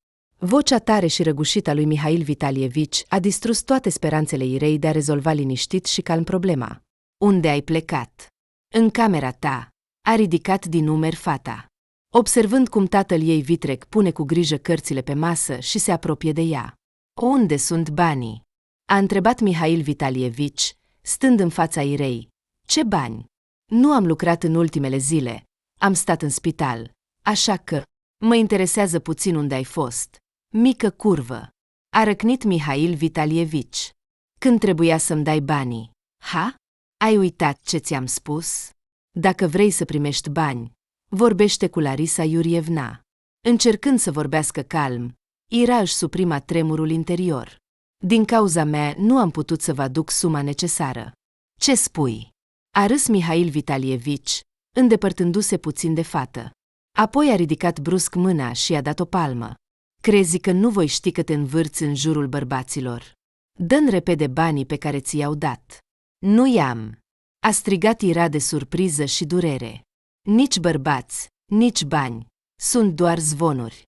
Vocea tare și răgușită a lui Mihail Vitalievici a distrus toate speranțele Irei de a rezolva liniștit și calm problema. Unde ai plecat? În camera ta. A ridicat din umeri fata. Observând cum tatăl ei vitreg pune cu grijă cărțile pe masă și se apropie de ea. Unde sunt banii? A întrebat Mihail Vitalievici, stând în fața Irei. Ce bani? Nu am lucrat în ultimele zile. Am stat în spital. Așa că mă interesează puțin unde ai fost. Mică curvă. A răcnit Mihail Vitalievici. Când trebuia să-mi dai banii? Ha? Ai uitat ce ți-am spus? Dacă vrei să primești bani, vorbește cu Larisa Iurievna. Încercând să vorbească calm, Ira își suprima tremurul interior. Din cauza mea nu am putut să vă aduc suma necesară. Ce spui? A râs Mihail Vitalievici, îndepărtându-se puțin de fată. Apoi a ridicat brusc mâna și i-a dat o palmă. Crezi că nu voi ști că te învârți în jurul bărbaților? Dă-mi repede banii pe care ți-i-au dat. Nu i-am. A strigat Ira de surpriză și durere. Nici bărbați, nici bani. Sunt doar zvonuri.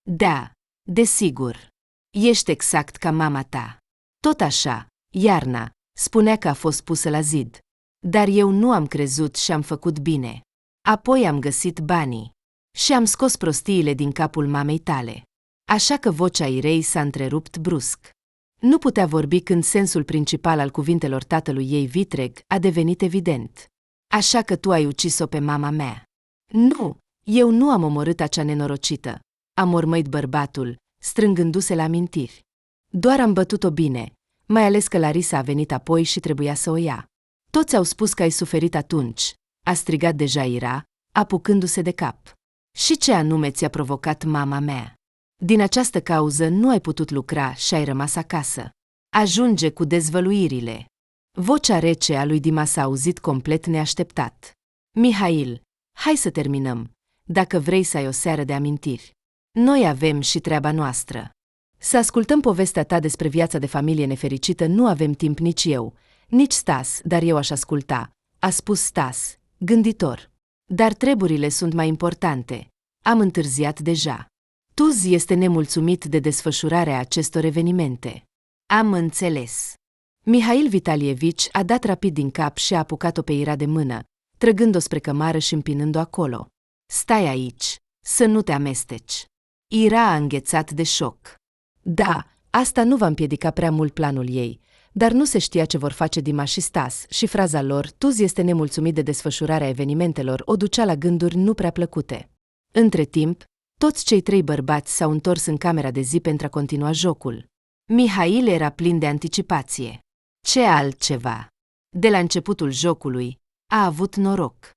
Da, desigur. Ești exact ca mama ta. Tot așa, Iarna, spunea că a fost pusă la zid. Dar eu nu am crezut și am făcut bine. Apoi am găsit banii. Și am scos prostiile din capul mamei tale. Așa că vocea Irei s-a întrerupt brusc. Nu putea vorbi când sensul principal al cuvintelor tatălui ei vitreg a devenit evident. Așa că tu ai ucis-o pe mama mea. Nu, eu nu am omorât acea nenorocită, a mormăit bărbatul, strângându-se la amintiri. Doar am bătut-o bine, mai ales că Larisa a venit apoi și trebuia să o ia. Toți au spus că ai suferit atunci, a strigat deja Ira, apucându-se de cap. Și ce anume ți-a provocat mama mea? Din această cauză nu ai putut lucra și ai rămas acasă. Ajunge cu dezvăluirile. Vocea rece a lui Dima s-a auzit complet neașteptat. Mihail, hai să terminăm, dacă vrei să ai o seară de amintiri. Noi avem și treaba noastră. Să ascultăm povestea ta despre viața de familie nefericită nu avem timp nici eu, nici Stas, dar eu aș asculta, a spus Stas, gânditor. Dar treburile sunt mai importante. Am întârziat deja. Tuz este nemulțumit de desfășurarea acestor evenimente. Am înțeles. Mihail Vitalievici a dat rapid din cap și a apucat-o pe Ira de mână, trăgând-o spre cămară și împinând-o acolo. Stai aici, să nu te amesteci. Ira a înghețat de șoc. Da, asta nu va împiedica prea mult planul ei, dar nu se știa ce vor face Dima și Stas și fraza lor, Tuz este nemulțumit de desfășurarea evenimentelor, o ducea la gânduri nu prea plăcute. Între timp, toți cei trei bărbați s-au întors în camera de zi pentru a continua jocul. Mihail era plin de anticipație. Ce altceva? De la începutul jocului, A avut noroc.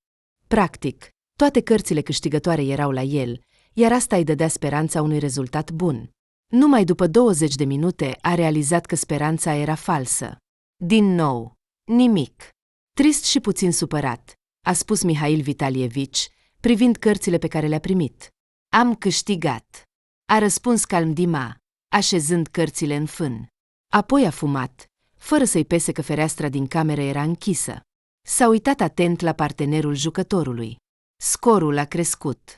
Practic, toate cărțile câștigătoare erau la el, iar asta îi dădea speranța unui rezultat bun. Numai după 20 de minute a realizat că speranța era falsă. Din nou, nimic. Trist și puțin supărat, a spus Mihail Vitalievici, privind cărțile pe care le-a primit. Am câștigat. A răspuns calm Dima, așezând cărțile în fân. Apoi a fumat, fără să-i pese că fereastra din cameră era închisă. S-a uitat atent la partenerul jucătorului. Scorul a crescut.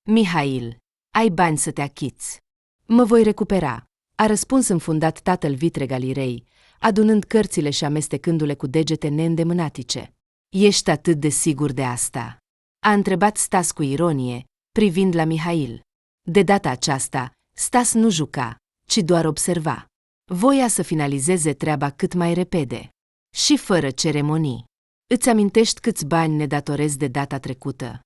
Mihail, ai bani să te achiți. Mă voi recupera, a răspuns înfundat tatăl vitreg al Irei, adunând cărțile și amestecându-le cu degete neîndemânatice. Ești atât de sigur de asta? A întrebat Stas cu ironie, privind la Mihail. De data aceasta, Stas nu juca, ci doar observa. Voia să finalizeze treaba cât mai repede. Și fără ceremonii. Îți amintești câți bani ne datorezi de data trecută?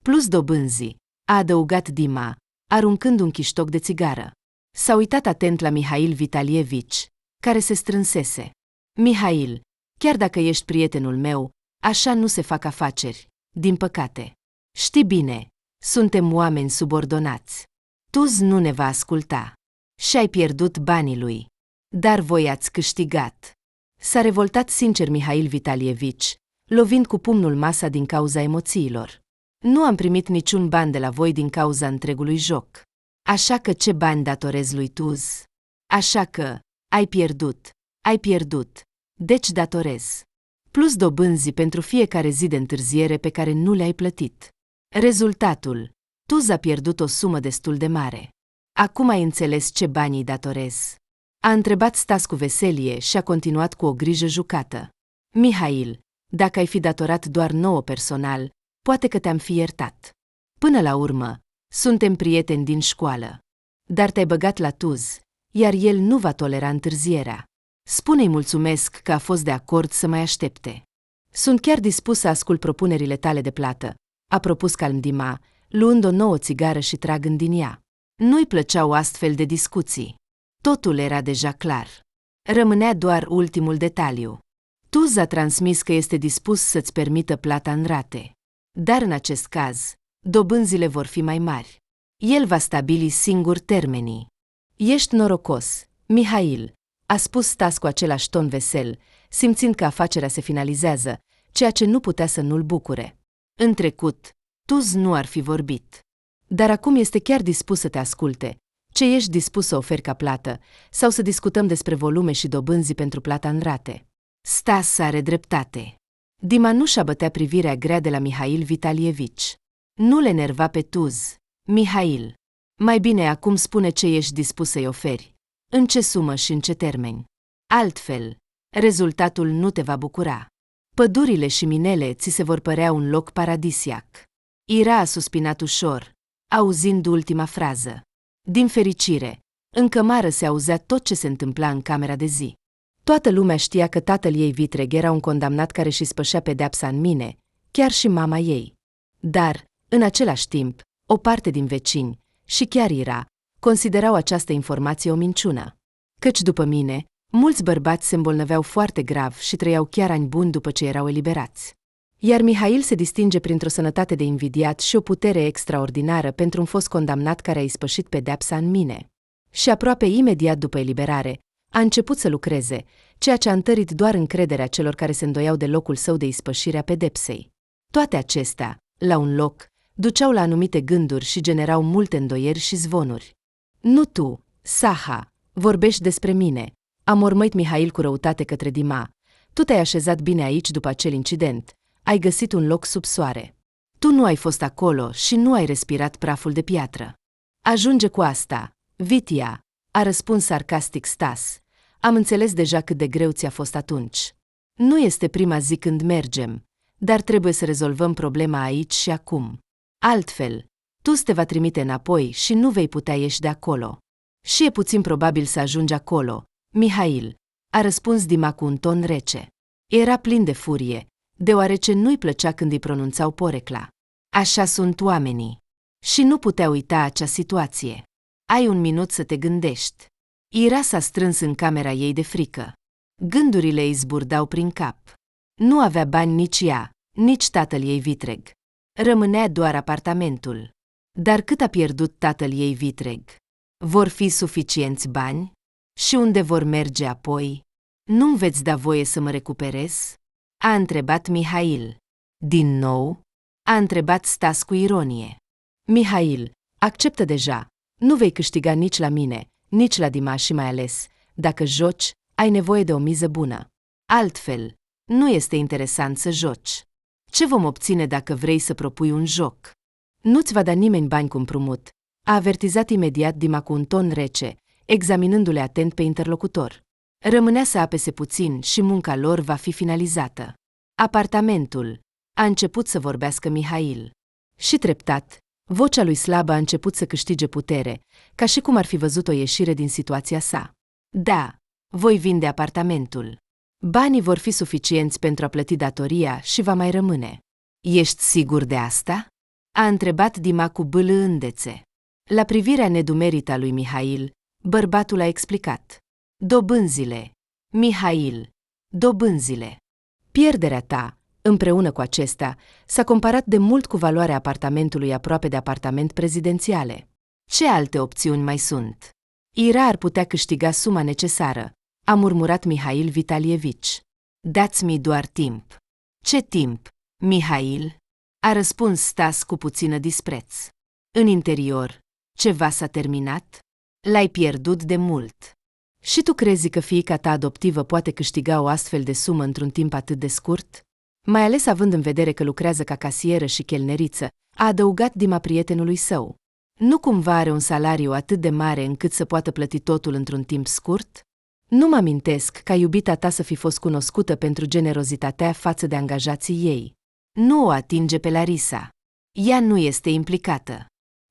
Plus dobânzii, a adăugat Dima, aruncând un chiștoc de țigară. S-a uitat atent la Mihail Vitalievici, care se strânsese. Mihail, chiar dacă ești prietenul meu, așa nu se fac afaceri, din păcate. Știi bine, suntem oameni subordonați. Tuz nu ne va asculta. Și-ai pierdut banii lui. Dar voi ați câștigat. S-a revoltat sincer Mihail Vitalievici, lovind cu pumnul masa din cauza emoțiilor. Nu am primit niciun ban de la voi din cauza întregului joc. Așa că ce bani datorezi lui Tuz? Așa că, ai pierdut, deci datorez. Plus dobânzii pentru fiecare zi de întârziere pe care nu le-ai plătit. Rezultatul, Tuz a pierdut o sumă destul de mare. Acum ai înțeles ce bani îi datorez? A întrebat Stas cu veselie și a continuat cu o grijă jucată. Mihail, dacă ai fi datorat doar nouă personal, poate că te-am fi iertat. Până la urmă, suntem prieteni din școală. Dar te-ai băgat la Tuz, iar el nu va tolera întârzierea. Spune-i mulțumesc că a fost de acord să mai aștepte. Sunt chiar dispus să ascult propunerile tale de plată, a propus calm Dima, luând o nouă țigară și tragând din ea. Nu-i plăceau astfel de discuții. Totul era deja clar. Rămânea doar ultimul detaliu. Tuz a transmis că este dispus să-ți permită plata în rate. Dar în acest caz, dobânzile vor fi mai mari. El va stabili singur termenii. Ești norocos, Mihail, a spus Stas cu același ton vesel, simțind că afacerea se finalizează, ceea ce nu putea să nu-l bucure. În trecut, Tuz nu ar fi vorbit. Dar acum este chiar dispus să te asculte. Ce ești dispus să oferi ca plată, sau să discutăm despre volume și dobânzii pentru plata în rate? Stas are dreptate. Dima nu și-a bătea privirea grea de la Mihail Vitalievici. Nu le nerva pe Tuz. Mihail, mai bine acum spune ce ești dispus să-i oferi. În ce sumă și în ce termeni. Altfel, rezultatul nu te va bucura. Pădurile și minele ți se vor părea un loc paradisiac. Ira a suspinat ușor, auzind ultima frază. Din fericire, în cămară se auzea tot ce se întâmpla în camera de zi. Toată lumea știa că tatăl ei vitreg era un condamnat care și spășea pedeapsa în mine, chiar și mama ei. Dar, în același timp, o parte din vecini, și chiar Ira, considerau această informație o minciună. Căci după mine, mulți bărbați se îmbolnăveau foarte grav și trăiau chiar ani buni după ce erau eliberați. Iar Mihail se distinge printr-o sănătate de invidiat și o putere extraordinară pentru un fost condamnat care a ispășit pedeapsa în mine. Și aproape imediat după eliberare, a început să lucreze, ceea ce a întărit doar încrederea celor care se îndoiau de locul său de ispășire a pedepsei. Toate acestea, la un loc, duceau la anumite gânduri și generau multe îndoieri și zvonuri. Nu tu, Saha, vorbești despre mine, a mormăit Mihail cu răutate către Dima. Tu te-ai așezat bine aici după acel incident. Ai găsit un loc sub soare. Tu nu ai fost acolo și nu ai respirat praful de piatră. Ajunge cu asta, Vitia, a răspuns sarcastic Stas. Am înțeles deja cât de greu ți-a fost atunci. Nu este prima zi când mergem, dar trebuie să rezolvăm problema aici și acum. Altfel, Tuz te va trimite înapoi și nu vei putea ieși de acolo. Și e puțin probabil să ajungi acolo, Mihail, a răspuns Dima cu un ton rece. Era plin de furie, deoarece nu-i plăcea când îi pronunțau porecla. Așa sunt oamenii. Și nu putea uita acea situație. Ai un minut să te gândești. Ira s-a strâns în camera ei de frică. Gândurile îi zburdau prin cap. Nu avea bani nici ea, nici tatăl ei vitreg. Rămânea doar apartamentul. Dar cât a pierdut tatăl ei vitreg? Vor fi suficienți bani? Și unde vor merge apoi? Nu-mi veți da voie să mă recuperez? A întrebat Mihail. Din nou? A întrebat Stas cu ironie. Mihail, acceptă deja. Nu vei câștiga nici la mine, nici la Dima și mai ales, dacă joci, ai nevoie de o miză bună. Altfel, nu este interesant să joci. Ce vom obține dacă vrei să propui un joc? Nu-ți va da nimeni bani cu împrumut, a avertizat imediat Dima cu un ton rece, examinându-le atent pe interlocutor. Rămânea să apese puțin și munca lor va fi finalizată. Apartamentul. A început să vorbească Mihail. Și treptat, vocea lui slabă a început să câștige putere, ca și cum ar fi văzut o ieșire din situația sa. Da, voi vinde apartamentul. Banii vor fi suficienți pentru a plăti datoria și va mai rămâne. Ești sigur de asta? A întrebat Dima cu bâlâândețe. La privirea nedumerită a lui Mihail, bărbatul a explicat. Dobânzile. Mihail, dobânzile. Pierderea ta, împreună cu acesta, s-a comparat de mult cu valoarea apartamentului aproape de apartament prezidențiale. Ce alte opțiuni mai sunt? Ira ar putea câștiga suma necesară, a murmurat Mihail Vitalievici. Dați-mi doar timp. Ce timp, Mihail? A răspuns Stas cu puțină dispreț. În interior, ceva s-a terminat? L-ai pierdut de mult. Și tu crezi că fiica ta adoptivă poate câștiga o astfel de sumă într-un timp atât de scurt? Mai ales având în vedere că lucrează ca casieră și chelneriță, a adăugat Dima prietenului său. Nu cumva are un salariu atât de mare încât să poată plăti totul într-un timp scurt? Nu mă amintesc ca iubita ta să fi fost cunoscută pentru generozitatea față de angajații ei. Nu o atinge pe Larisa. Ea nu este implicată.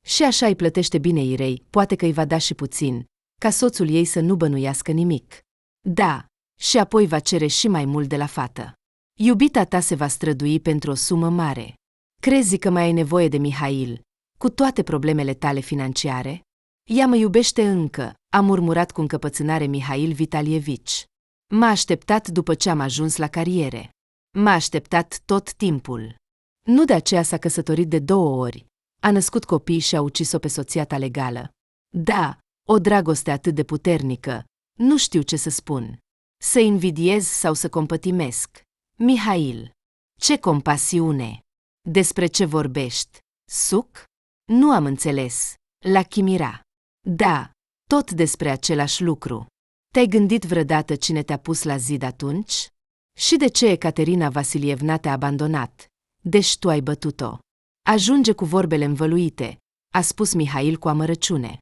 Și așa îi plătește bine Irei, poate că îi va da și puțin, ca soțul ei să nu bănuiască nimic. Da, și apoi va cere și mai mult de la fată. Iubita ta se va strădui pentru o sumă mare. Crezi că mai ai nevoie de Mihail, cu toate problemele tale financiare? Ea mă iubește încă, a murmurat cu încăpățânare Mihail Vitalievici. M-a așteptat după ce am ajuns la cariere. M-a așteptat tot timpul. Nu de aceea s-a căsătorit de 2 ori, a născut copii și a ucis-o pe soția ta legală. Da, o dragoste atât de puternică, nu știu ce să spun. Să invidiez sau să compătimesc. Mihail, ce compasiune! Despre ce vorbești? Suc? Nu am înțeles. La chimira. Da, tot despre același lucru. Te-ai gândit vreodată cine te-a pus la zid atunci? Și de ce Ecaterina Vasilievna te-a abandonat? Deci tu ai bătut-o. Ajunge cu vorbele învăluite, a spus Mihail cu amărăciune.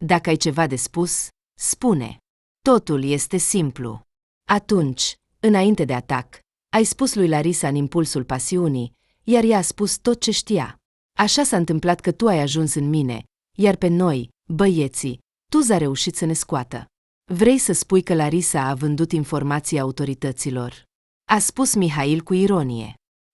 Dacă ai ceva de spus, spune. Totul este simplu. Atunci, înainte de atac, ai spus lui Larisa în impulsul pasiunii, iar ea a spus tot ce știa. Așa s-a întâmplat că tu ai ajuns în mine, iar pe noi, băieții, tu a reușit să ne scoată. Vrei să spui că Larisa a vândut informații autorităților? A spus Mihail cu ironie.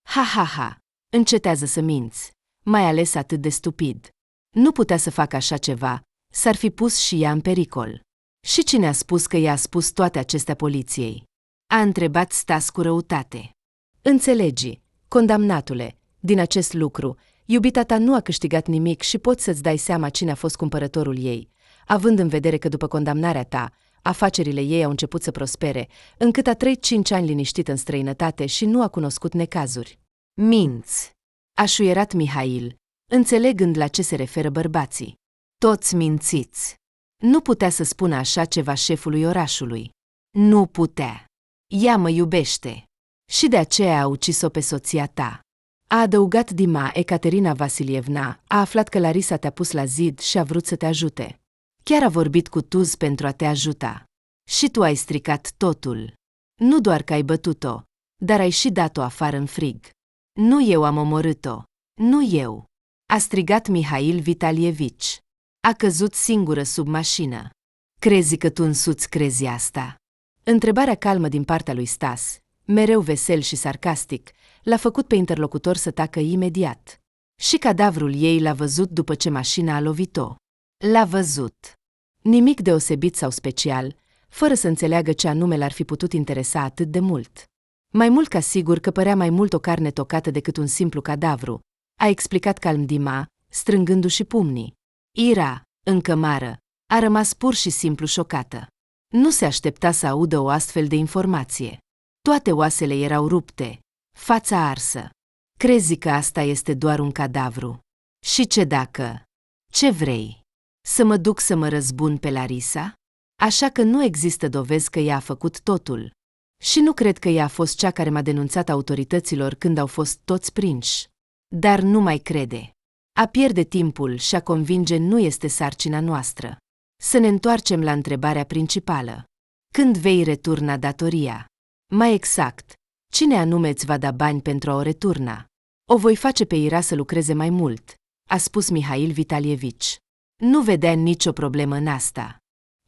Ha, ha, ha, încetează să minți, mai ales atât de stupid. Nu putea să facă așa ceva, s-ar fi pus și ea în pericol. Și cine a spus că ea a spus toate acestea poliției? A întrebat Stas cu răutate. Înțelegi, condamnatule, din acest lucru, iubita ta nu a câștigat nimic și poți să-ți dai seama cine a fost cumpărătorul ei, având în vedere că după condamnarea ta, afacerile ei au început să prospere, încât a trăit 5 ani liniștit în străinătate și nu a cunoscut necazuri. Minți! A șuierat Mihail, înțelegând la ce se referă bărbații. Toți mințiți! Nu putea să spună așa ceva șefului orașului. Nu putea. Ea mă iubește. Și de aceea a ucis-o pe soția ta. A adăugat Dima. Ecaterina Vasilievna a aflat că Larisa te-a pus la zid și a vrut să te ajute. Chiar a vorbit cu Tuz pentru a te ajuta. Și tu ai stricat totul. Nu doar că ai bătut-o, dar ai și dat-o afară în frig. Nu eu am omorât-o. Nu eu. A strigat Mihail Vitalievici. A căzut singură sub mașină. Crezi că tu însuți crezi asta? Întrebarea calmă din partea lui Stas, mereu vesel și sarcastic, l-a făcut pe interlocutor să tacă imediat. Și cadavrul ei l-a văzut după ce mașina a lovit-o. L-a văzut. Nimic deosebit sau special, fără să înțeleagă ce anume l-ar fi putut interesa atât de mult. Mai mult ca sigur că părea mai mult o carne tocată decât un simplu cadavru, a explicat calm Dima, strângându-și pumnii. Ira, în cămară, a rămas pur și simplu șocată. Nu se aștepta să audă o astfel de informație. Toate oasele erau rupte, fața arsă. Crezi că asta este doar un cadavru? Și ce dacă? Ce vrei? Să mă duc să mă răzbun pe Larisa? Așa că nu există dovezi că ea a făcut totul. Și nu cred că ea a fost cea care m-a denunțat autorităților când au fost toți prinși. Dar nu mai crede. A pierde timpul și a convinge nu este sarcina noastră. Să ne întoarcem la întrebarea principală. Când vei returna datoria? Mai exact, cine anume îți va da bani pentru a o returna? O voi face pe Ira să lucreze mai mult, a spus Mihail Vitalievici. Nu vedea nicio problemă în asta.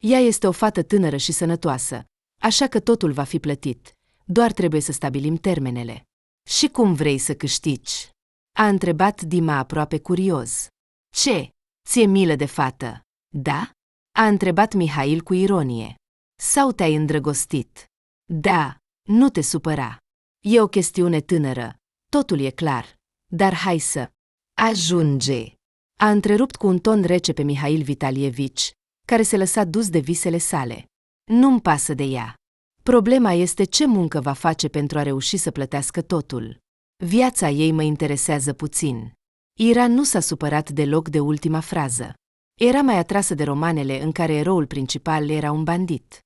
Ea este o fată tânără și sănătoasă, așa că totul va fi plătit, doar trebuie să stabilim termenele. Și cum vrei să câștigi? A întrebat Dima aproape curios. Ce? Ție milă de fată, da? A întrebat Mihail cu ironie. Sau te-ai îndrăgostit? Da, nu te supăra. E o chestiune tânără, totul e clar, dar hai să... Ajunge! A întrerupt cu un ton rece pe Mihail Vitalievici, care se lăsa dus de visele sale. Nu-mi pasă de ea. Problema este ce muncă va face pentru a reuși să plătească totul. Viața ei mă interesează puțin. Ira nu s-a supărat deloc de ultima frază. Era mai atrasă de romanele în care eroul principal era un bandit.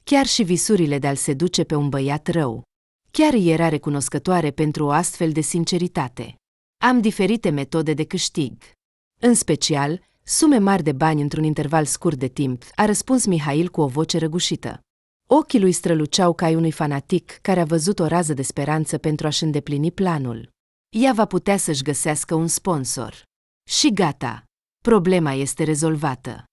Chiar și visurile de a-l seduce pe un băiat rău. Chiar îi era recunoscătoare pentru o astfel de sinceritate. Am diferite metode de câștig. În special, sume mari de bani într-un interval scurt de timp, a răspuns Mihail cu o voce răgușită. Ochii lui străluceau ca ai unui fanatic care a văzut o rază de speranță pentru a-și îndeplini planul. Ea va putea să-și găsească un sponsor. Și gata, problema este rezolvată.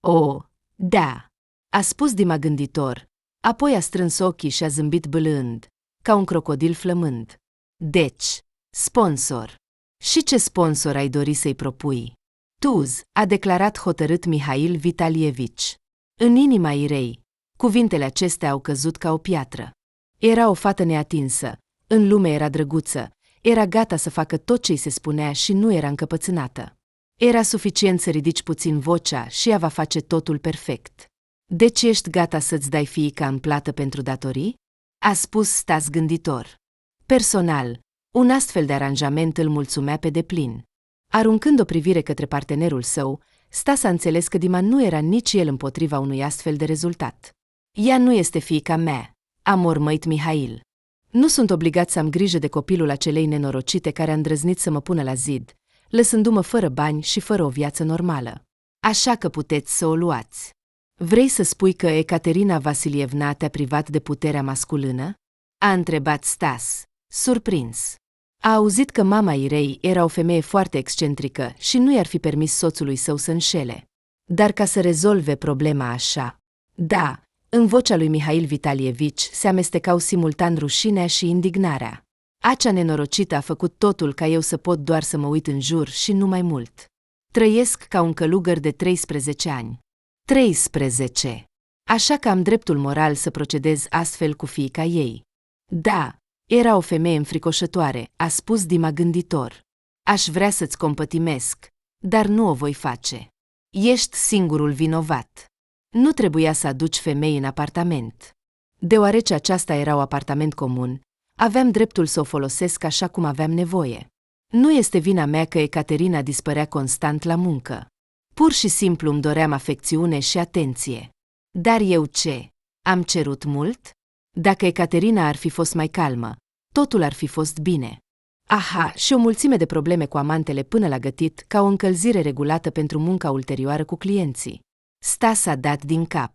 Oh, da, a spus Dima gânditor, apoi a strâns ochii și a zâmbit bâlând, ca un crocodil flămând. Deci, sponsor. Și ce sponsor ai dori să-i propui? Tuz, a declarat hotărât Mihail Vitalievici. În inima Irei, cuvintele acestea au căzut ca o piatră. Era o fată neatinsă, în lume era drăguță, era gata să facă tot ce îi se spunea și nu era încăpățânată. Era suficient să ridici puțin vocea și ea va face totul perfect. Deci ești gata să-ți dai fiica în plată pentru datorii? A spus Stas gânditor. Personal, un astfel de aranjament îl mulțumea pe deplin. Aruncând o privire către partenerul său, Stas a înțeles că Dima nu era nici el împotriva unui astfel de rezultat. Ea nu este fiica mea, a mormăit Mihail. Nu sunt obligat să am grijă de copilul acelei nenorocite care a îndrăznit să mă pună la zid, lăsându-mă fără bani și fără o viață normală. Așa că puteți să o luați. Vrei să spui că Ecaterina Vasilievna te-a privat de puterea masculină? A întrebat Stas, surprins. A auzit că mama Irei era o femeie foarte excentrică și nu i-ar fi permis soțului său să înșele. Dar ca să rezolve problema așa... Da, în vocea lui Mihail Vitalievici se amestecau simultan rușinea și indignarea. Acea nenorocită a făcut totul ca eu să pot doar să mă uit în jur și nu mai mult. Trăiesc ca un călugăr de 13 ani. 13. Așa că am dreptul moral să procedez astfel cu fiica ei. Da, era o femeie înfricoșătoare, a spus Dima gânditor. Aș vrea să-ți compătimesc, dar nu o voi face. Ești singurul vinovat. Nu trebuia să aduci femei în apartament. Deoarece aceasta era un apartament comun, aveam dreptul să o folosesc așa cum aveam nevoie. Nu este vina mea că Ecaterina dispărea constant la muncă. Pur și simplu îmi doream afecțiune și atenție. Dar eu ce? Am cerut mult? Dacă Ecaterina ar fi fost mai calmă, totul ar fi fost bine. Aha, și o mulțime de probleme cu amantele până la gătit ca o încălzire regulată pentru munca ulterioară cu clienții. Stas a dat din cap.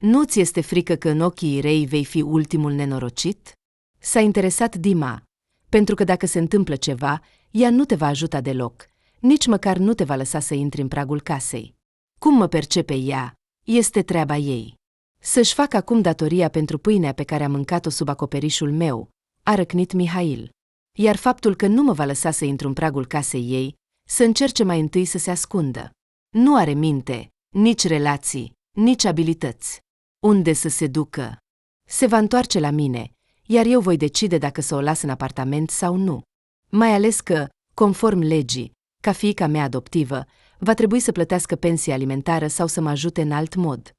Nu-ți este frică că în ochii Irei vei fi ultimul nenorocit? S-a interesat Dima, pentru că dacă se întâmplă ceva, ea nu te va ajuta deloc, nici măcar nu te va lăsa să intri în pragul casei. Cum mă percepe ea, este treaba ei. Să-și facă acum datoria pentru pâinea pe care a mâncat-o sub acoperișul meu, a răcnit Mihail. Iar faptul că nu mă va lăsa să intru în pragul casei ei, să încerce mai întâi să se ascundă. Nu are minte, nici relații, nici abilități. Unde să se ducă? Se va întoarce la mine, iar eu voi decide dacă să o las în apartament sau nu. Mai ales că, conform legii, ca fiica mea adoptivă, va trebui să plătească pensie alimentară sau să mă ajute în alt mod.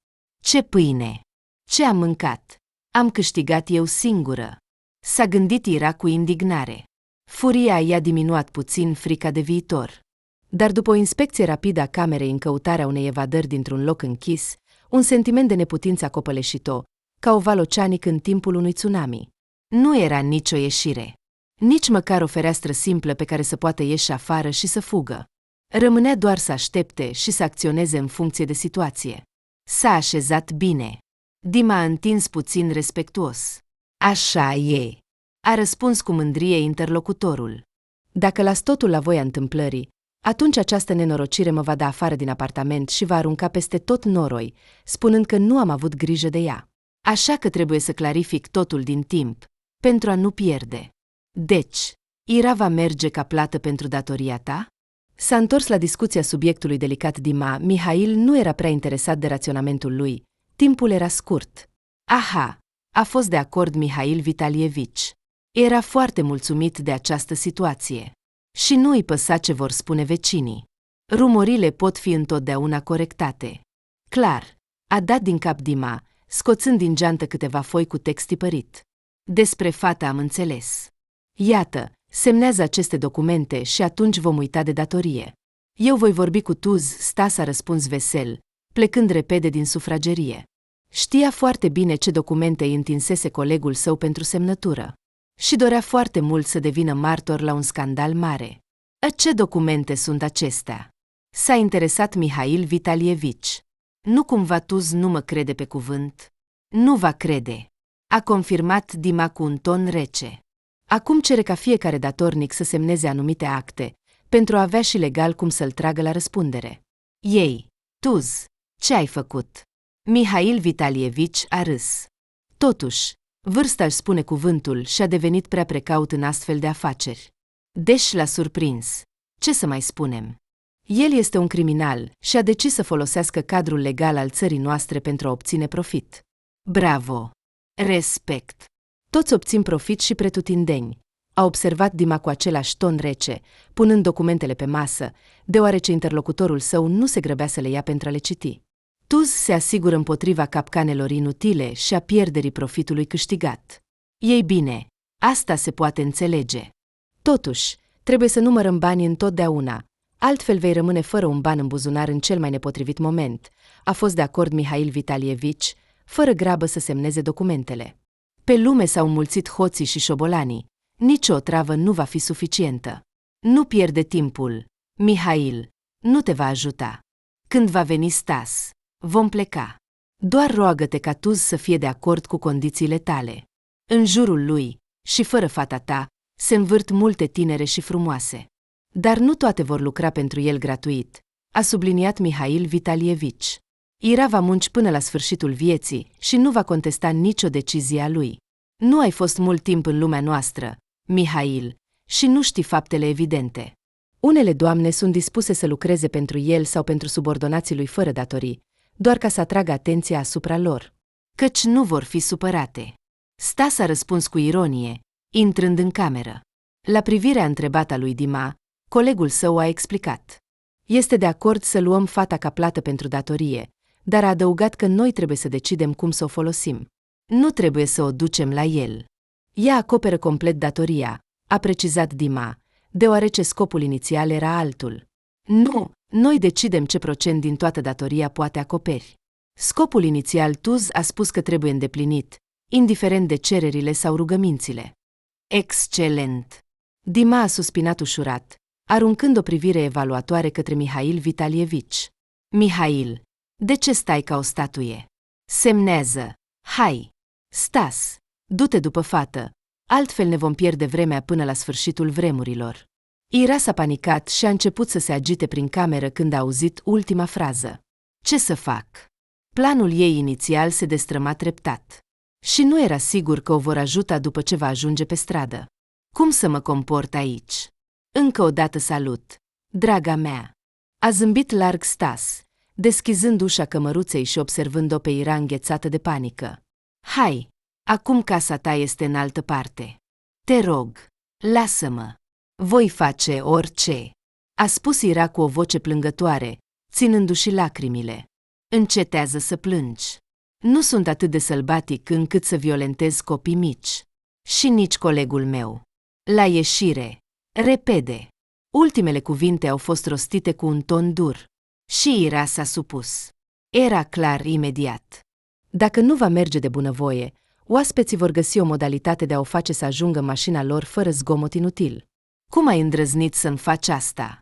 Ce pâine! Ce am mâncat? Am câștigat eu singură. S-a gândit Ira cu indignare. Furia i-a diminuat puțin frica de viitor. Dar după o inspecție rapidă a camerei în căutarea unei evadări dintr-un loc închis, un sentiment de neputință a copăleșit-o, ca o val oceanic în timpul unui tsunami. Nu era nicio ieșire. Nici măcar o fereastră simplă pe care să poată ieși afară și să fugă. Rămânea doar să aștepte și să acționeze în funcție de situație. S-a așezat bine. Dima a întins puțin respectuos. Așa e, a răspuns cu mândrie interlocutorul. Dacă las totul la voia întâmplării, atunci această nenorocire mă va da afară din apartament și va arunca peste tot noroi, spunând că nu am avut grijă de ea. Așa că trebuie să clarific totul din timp, pentru a nu pierde. Deci, Ira va merge ca plată pentru datoria ta? S-a întors la discuția subiectului delicat Dima. Mihail nu era prea interesat de raționamentul lui. Timpul era scurt. Aha, a fost de acord Mihail Vitalievici. Era foarte mulțumit de această situație. Și nu îi păsa ce vor spune vecinii. Rumorile pot fi întotdeauna corectate. Clar, a dat din cap Dima, scoțând din geantă câteva foi cu text tipărit. Despre fată am înțeles. Iată, semnează aceste documente și atunci vom uita de datorie. Eu voi vorbi cu Tuz, Stas a răspuns vesel, plecând repede din sufragerie. Știa foarte bine ce documente îi întinsese colegul său pentru semnătură. Și dorea foarte mult să devină martor la un scandal mare. Ce documente sunt acestea? S-a interesat Mihail Vitalievici. Nu cumva Tuz nu mă crede pe cuvânt? Nu va crede, a confirmat Dima cu un ton rece. Acum cere ca fiecare datornic să semneze anumite acte, pentru a avea și legal cum să-l tragă la răspundere. Ei, Tuz, ce ai făcut? Mihail Vitalievici a râs. Totuși, vârsta își spune cuvântul și a devenit prea precaut în astfel de afaceri. Deși l-a surprins. Ce să mai spunem? El este un criminal și a decis să folosească cadrul legal al țării noastre pentru a obține profit. Bravo! Respect! Toți obțin profit și pretutindeni, a observat Dima cu același ton rece, punând documentele pe masă, deoarece interlocutorul său nu se grăbea să le ia pentru a le citi. Tuz se asigură împotriva capcanelor inutile și a pierderii profitului câștigat. Ei bine, asta se poate înțelege. Totuși, trebuie să numărăm banii întotdeauna, altfel vei rămâne fără un ban în buzunar în cel mai nepotrivit moment, a fost de acord Mihail Vitalievici, fără grabă să semneze documentele. Pe lume s-au înmulțit hoții și șobolanii, nici o travă nu va fi suficientă. Nu pierde timpul, Mihail, nu te va ajuta. Când va veni Stas, vom pleca. Doar roagă-te ca Tuz să fie de acord cu condițiile tale. În jurul lui, și fără fata ta, se învârt multe tinere și frumoase. Dar nu toate vor lucra pentru el gratuit, a subliniat Mihail Vitalievici. Ira va munci până la sfârșitul vieții și nu va contesta nicio decizie a lui. Nu ai fost mult timp în lumea noastră, Mihail, și nu știi faptele evidente. Unele doamne sunt dispuse să lucreze pentru el sau pentru subordonații lui fără datorii, doar ca să atragă atenția asupra lor. Căci nu vor fi supărate. Stas a răspuns cu ironie, intrând în cameră. La privirea întrebată a lui Dima, colegul său a explicat. Este de acord să luăm fata ca plată pentru datorie, dar a adăugat că noi trebuie să decidem cum să o folosim. Nu trebuie să o ducem la el. Ea acoperă complet datoria, a precizat Dima, deoarece scopul inițial era altul. Nu, noi decidem ce procent din toată datoria poate acoperi. Scopul inițial Tuz a spus că trebuie îndeplinit, indiferent de cererile sau rugămințile. Excelent! Dima a suspinat ușurat, aruncând o privire evaluatoare către Mihail Vitalievici. Mihail, de ce stai ca o statuie? Semnează! Hai! Stas, du-te după fată, altfel ne vom pierde vremea până la sfârșitul vremurilor. Ira s-a panicat și a început să se agite prin cameră când a auzit ultima frază. Ce să fac? Planul ei inițial se destrăma treptat. Și nu era sigur că o vor ajuta după ce va ajunge pe stradă. Cum să mă comport aici? Încă o dată salut, draga mea. A zâmbit larg Stas, deschizând ușa cămăruței și observând-o pe Ira înghețată de panică. Hai, Acum casa ta este în altă parte. Te rog, lasă-mă. Voi face orice, a spus Ira cu o voce plângătoare, ținându-și lacrimile. Încetează să plângi. Nu sunt atât de sălbatic încât să violentez copii mici. Și nici colegul meu. La ieșire. Repede. Ultimele cuvinte au fost rostite cu un ton dur. Și Ira s-a supus. Era clar imediat. Dacă nu va merge de bunăvoie, oaspeții vor găsi o modalitate de a o face să ajungă în mașina lor fără zgomot inutil. Cum ai îndrăznit să-mi faci asta?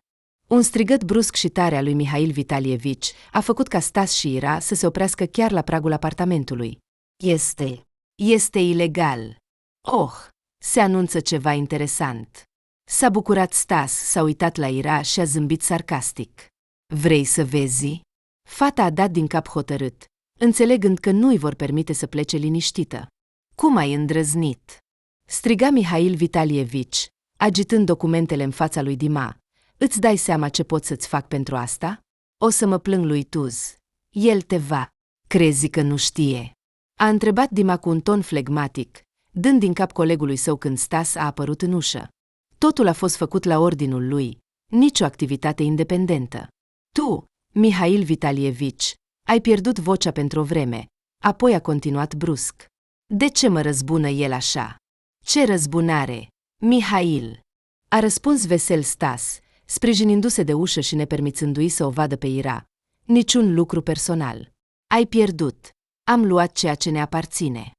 Un strigăt brusc și tare al lui Mihail Vitalievici a făcut ca Stas și Ira să se oprească chiar la pragul apartamentului. Este ilegal. Oh, se anunță ceva interesant. S-a bucurat Stas, s-a uitat la Ira și a zâmbit sarcastic. Vrei să vezi? Fata a dat din cap hotărât, înțelegând că nu îi vor permite să plece liniștită. Cum ai îndrăznit? Striga Mihail Vitalievici, agitând documentele în fața lui Dima. Îți dai seama ce pot să-ți fac pentru asta? O să mă plâng lui Tuz. El te va. Crezi că nu știe? A întrebat Dima cu un ton flegmatic, dând din cap colegului său când Stas a apărut în ușă. Totul a fost făcut la ordinul lui, nicio activitate independentă. Tu, Mihail Vitalievici, ai pierdut vocea pentru o vreme, apoi a continuat brusc. De ce mă răzbună el așa? Ce răzbunare, Mihail? A răspuns vesel Stas, sprijinindu-se de ușă și nepermițându-i să o vadă pe Ira. Niciun lucru personal. Ai pierdut. Am luat ceea ce ne aparține.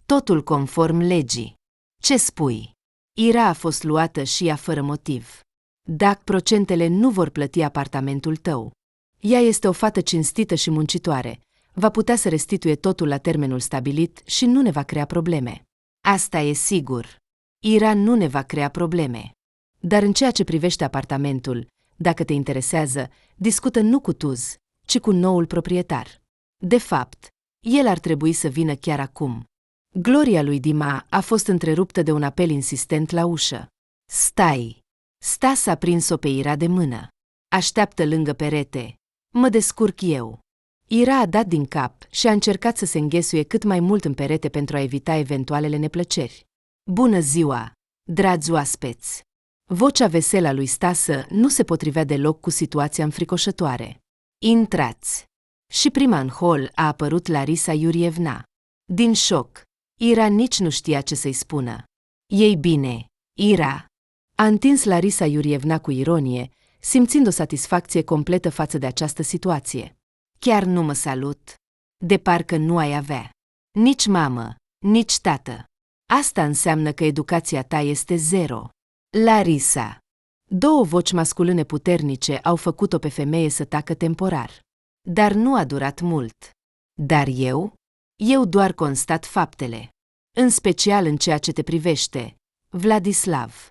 Totul conform legii. Ce spui? Ira a fost luată și ea fără motiv. Dacă procentele nu vor plăti apartamentul tău. Ea este o fată cinstită și muncitoare. Va putea să restituie totul la termenul stabilit și nu ne va crea probleme. Asta e sigur. Ira nu ne va crea probleme. Dar în ceea ce privește apartamentul, dacă te interesează, discută nu cu Tuz, ci cu noul proprietar. De fapt, el ar trebui să vină chiar acum. Gloria lui Dima a fost întreruptă de un apel insistent la ușă. Stai! Stas a prins-o pe Ira de mână. Așteaptă lângă perete. Mă descurc eu. Ira a dat din cap și a încercat să se înghesuie cât mai mult în perete pentru a evita eventualele neplăceri. Bună ziua, dragi oaspeți! Vocea veselă a lui Stasă nu se potrivea deloc cu situația înfricoșătoare. Intrați! Și prima în hol a apărut Larisa Iurievna. Din șoc, Ira nici nu știa ce să-i spună. Ei bine, Ira! A întins Larisa Iurievna cu ironie, simțind o satisfacție completă față de această situație. Chiar nu mă salut? De parcă nu ai avea. Nici mamă, nici tată. Asta înseamnă că educația ta este zero. Larisa. Două voci masculine puternice au făcut-o pe femeie să tacă temporar. Dar nu a durat mult. Dar eu? Eu doar constat faptele. În special în ceea ce te privește, Vladislav.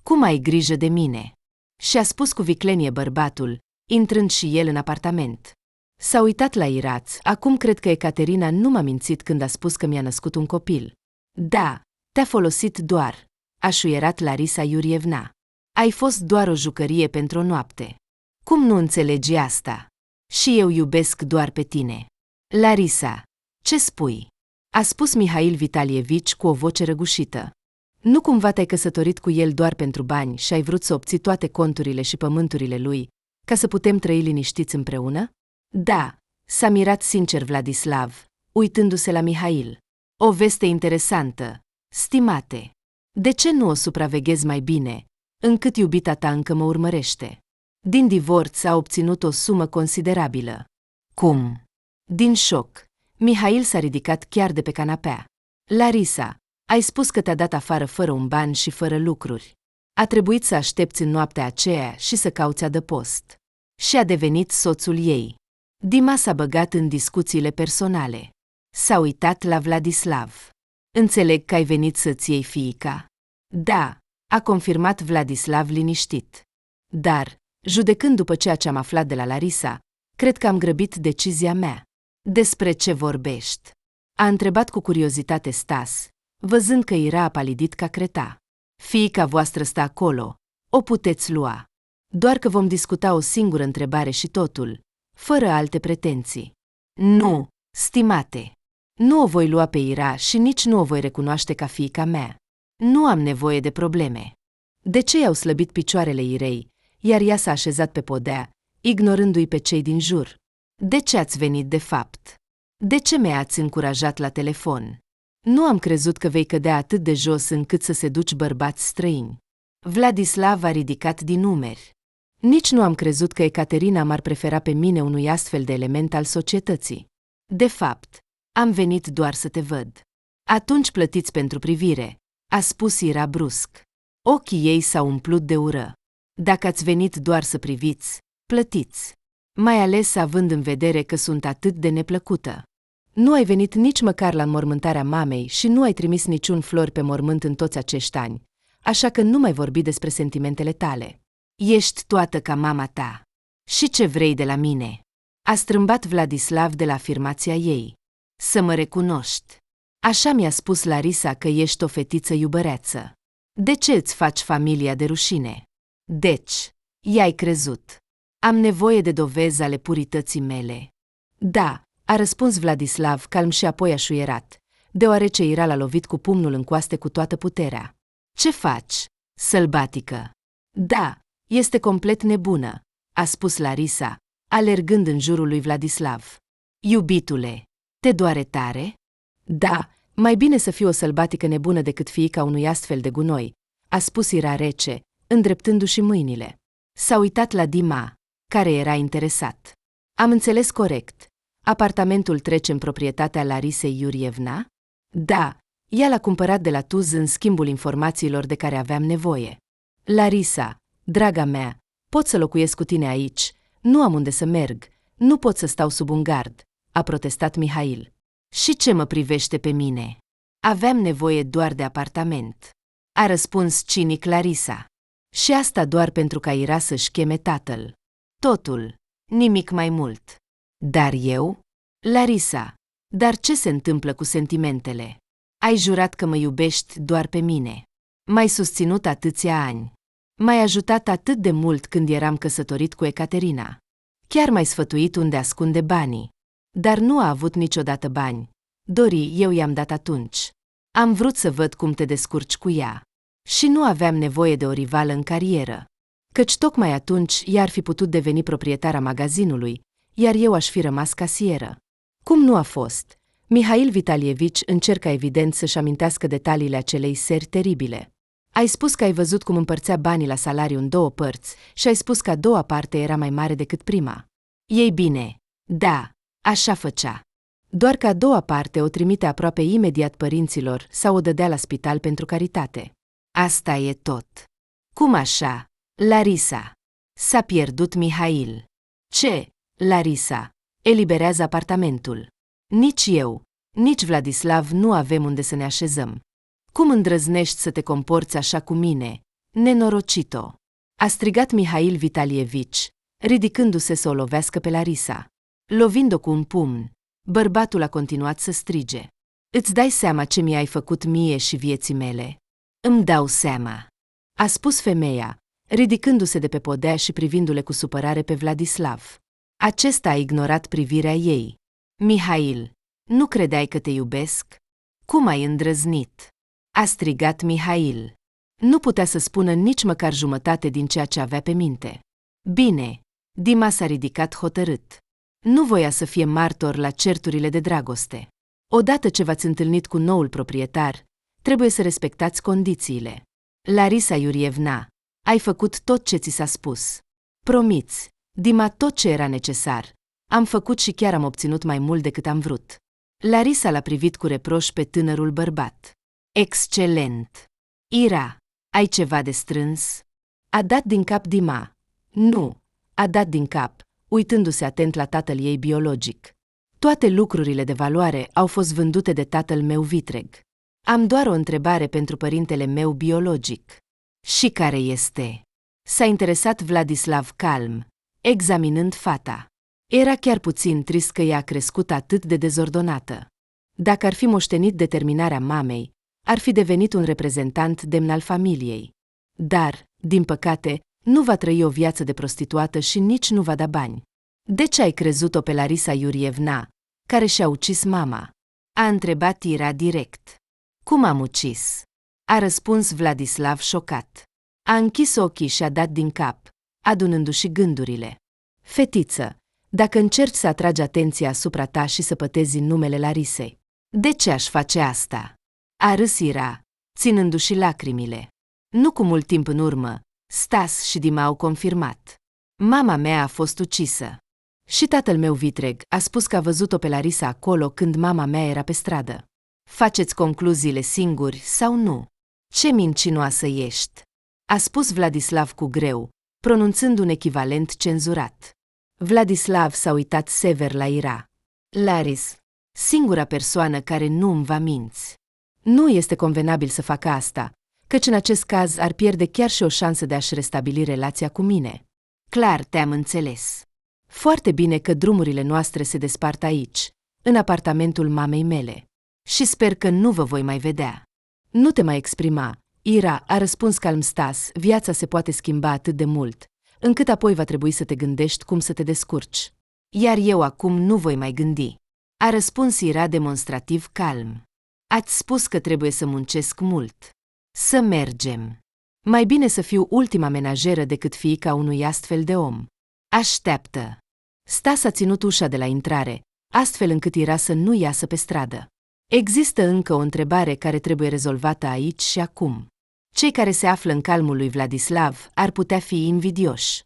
Cum ai grijă de mine? Și-a spus cu viclenie bărbatul, intrând și el în apartament. S-a uitat la Iraț, acum cred că Ecaterina nu m-a mințit când a spus că mi-a născut un copil. Da, te-a folosit doar, a șuierat Larisa Iurievna. Ai fost doar o jucărie pentru o noapte. Cum nu înțelegi asta? Și eu iubesc doar pe tine. Larisa, ce spui? A spus Mihail Vitalievici cu o voce răgușită. Nu cumva te-ai căsătorit cu el doar pentru bani și ai vrut să obții toate conturile și pământurile lui, ca să putem trăi liniștiți împreună? Da, s-a mirat sincer Vladislav, uitându-se la Mihail. O veste interesantă, stimate. De ce nu o supraveghezi mai bine, încât iubita ta încă mă urmărește? Din divorț a obținut o sumă considerabilă. Cum? Din șoc, Mihail s-a ridicat chiar de pe canapea. Larisa, ai spus că te-a dat afară fără un ban și fără lucruri. A trebuit să aștepți în noaptea aceea și să cauți adăpost. Și a devenit soțul ei. Dima s-a băgat în discuțiile personale. S-a uitat la Vladislav. Înțeleg că ai venit să-ți iei fiica? Da, a confirmat Vladislav liniștit. Dar, judecând după ceea ce am aflat de la Larisa, cred că am grăbit decizia mea. Despre ce vorbești? A întrebat cu curiozitate Stas, văzând că Ira a palidit ca creta. Fiica voastră stă acolo, o puteți lua. Doar că vom discuta o singură întrebare și totul, fără alte pretenții. Nu, stimate. Nu o voi lua pe Ira și nici nu o voi recunoaște ca fiica mea. Nu am nevoie de probleme. De ce i-au slăbit picioarele Irei, iar ea s-a așezat pe podea, ignorându-i pe cei din jur? De ce ați venit de fapt? De ce mi-ați încurajat la telefon? Nu am crezut că vei cădea atât de jos încât să seduci bărbați străini. Vladislav a ridicat din numeri. Nici nu am crezut că Ecaterina m-ar prefera pe mine unui astfel de element al societății. De fapt, am venit doar să te văd. Atunci plătiți pentru privire, a spus Ira brusc. Ochii ei s-au umplut de ură. Dacă ați venit doar să priviți, plătiți. Mai ales având în vedere că sunt atât de neplăcută. Nu ai venit nici măcar la înmormântarea mamei și nu ai trimis niciun flori pe mormânt în toți acești ani, așa că nu mai vorbi despre sentimentele tale. Ești toată ca mama ta. Și ce vrei de la mine? A strâmbat Vladislav de la afirmația ei. Să mă recunoști. Așa mi-a spus Larisa că ești o fetiță iubăreață. De ce îți faci familia de rușine? Deci, i-ai crezut. Am nevoie de dovezi ale purității mele. Da, a răspuns Vladislav calm și apoi a șuierat, deoarece Ira l-a lovit cu pumnul în coaste cu toată puterea. Ce faci, sălbatică? Da, este complet nebună, a spus Larisa, alergând în jurul lui Vladislav. Iubitule, te doare tare? Da, mai bine să fii o sălbatică nebună decât fiica unui astfel de gunoi, a spus Ira rece, îndreptându-și mâinile. S-a uitat la Dima, care era interesat. Am înțeles corect. Apartamentul trece în proprietatea Larisei Iurievna? Da, ea l-a cumpărat de la Tuz în schimbul informațiilor de care aveam nevoie. Larisa, draga mea, pot să locuiesc cu tine aici, nu am unde să merg, nu pot să stau sub un gard, a protestat Mihail. Și ce mă privește pe mine? Aveam nevoie doar de apartament, a răspuns cinic Larisa. Și asta doar pentru ca Ira să-și cheme tatăl. Totul, nimic mai mult. Dar eu? Larisa, dar ce se întâmplă cu sentimentele? Ai jurat că mă iubești doar pe mine. M-ai susținut atâția ani. M-ai ajutat atât de mult când eram căsătorit cu Ecaterina. Chiar m-ai sfătuit unde ascunde banii. Dar nu a avut niciodată bani. Dori, eu i-am dat atunci. Am vrut să văd cum te descurci cu ea. Și nu aveam nevoie de o rivală în carieră. Căci tocmai atunci ea ar fi putut deveni proprietara magazinului, iar eu aș fi rămas casieră. Cum nu a fost? Mihail Vitalievici încerca evident să-și amintească detaliile acelei seri teribile. Ai spus că ai văzut cum împărțea banii la salariu în două părți și ai spus că a doua parte era mai mare decât prima. Ei bine, da, așa făcea. Doar că a doua parte o trimite aproape imediat părinților sau o dădea la spital pentru caritate. Asta e tot. Cum așa? Larisa. S-a pierdut Mihail. Ce? Larisa. Eliberează apartamentul. Nici eu, nici Vladislav nu avem unde să ne așezăm. Cum îndrăznești să te comporți așa cu mine, nenorocito? A strigat Mihail Vitalievici, ridicându-se să o lovească pe Larisa. Lovind-o cu un pumn, bărbatul a continuat să strige. Îți dai seama ce mi-ai făcut mie și vieții mele? Îmi dau seama, a spus femeia, ridicându-se de pe podea și privindu-le cu supărare pe Vladislav. Acesta a ignorat privirea ei. Mihail, nu credeai că te iubesc? Cum ai îndrăznit? A strigat Mihail. Nu putea să spună nici măcar jumătate din ceea ce avea pe minte. Bine, Dima s-a ridicat hotărât. Nu voia să fie martor la certurile de dragoste. Odată ce v-ați întâlnit cu noul proprietar, trebuie să respectați condițiile. Larisa Iurievna, ai făcut tot ce ți s-a spus. Promiți, Dima, tot ce era necesar. Am făcut și chiar am obținut mai mult decât am vrut. Larisa l-a privit cu reproș pe tânărul bărbat. Excelent! Ira, ai ceva de strâns? A dat din cap Dima. Nu, a dat din cap, uitându-se atent la tatăl ei biologic. Toate lucrurile de valoare au fost vândute de tatăl meu vitreg. Am doar o întrebare pentru părintele meu biologic. Și care este? S-a interesat Vladislav calm, examinând fata. Era chiar puțin trist că ea a crescut atât de dezordonată. Dacă ar fi moștenit determinarea mamei, ar fi devenit un reprezentant demn al familiei. Dar, din păcate, nu va trăi o viață de prostituată și nici nu va da bani. De ce ai crezut-o pe Larisa Iurievna, care și-a ucis mama? A întrebat Ira direct. Cum am ucis? A răspuns Vladislav șocat. A închis ochii și a dat din cap, adunându-și gândurile. Fetiță, dacă încerci să atragi atenția asupra ta și să pătezi în numele Larisei, de ce aș face asta? A râs Ira, ținându-și lacrimile. Nu cu mult timp în urmă, Stas și Dima au confirmat. Mama mea a fost ucisă. Și tatăl meu vitreg a spus că a văzut-o pe Larisa acolo când mama mea era pe stradă. Faceți concluziile singuri sau nu? Ce mincinoasă ești! A spus Vladislav cu greu, pronunțând un echivalent cenzurat. Vladislav s-a uitat sever la Ira. Laris, singura persoană care nu îmi va minți. Nu este convenabil să facă asta, căci în acest caz ar pierde chiar și o șansă de a-și restabili relația cu mine. Clar te-am înțeles. Foarte bine că drumurile noastre se despart aici, în apartamentul mamei mele. Și sper că nu vă voi mai vedea. Nu te mai exprima, Ira, a răspuns calm Stas, viața se poate schimba atât de mult, încât apoi va trebui să te gândești cum să te descurci. Iar eu acum nu voi mai gândi. A răspuns Ira demonstrativ calm. Ați spus că trebuie să muncesc mult. Să mergem. Mai bine să fiu ultima menajeră decât fiica unui astfel de om. Așteaptă. Stas a ținut ușa de la intrare, astfel încât Ira să nu iasă pe stradă. Există încă o întrebare care trebuie rezolvată aici și acum. Cei care se află în calmul lui Vladislav ar putea fi invidioși.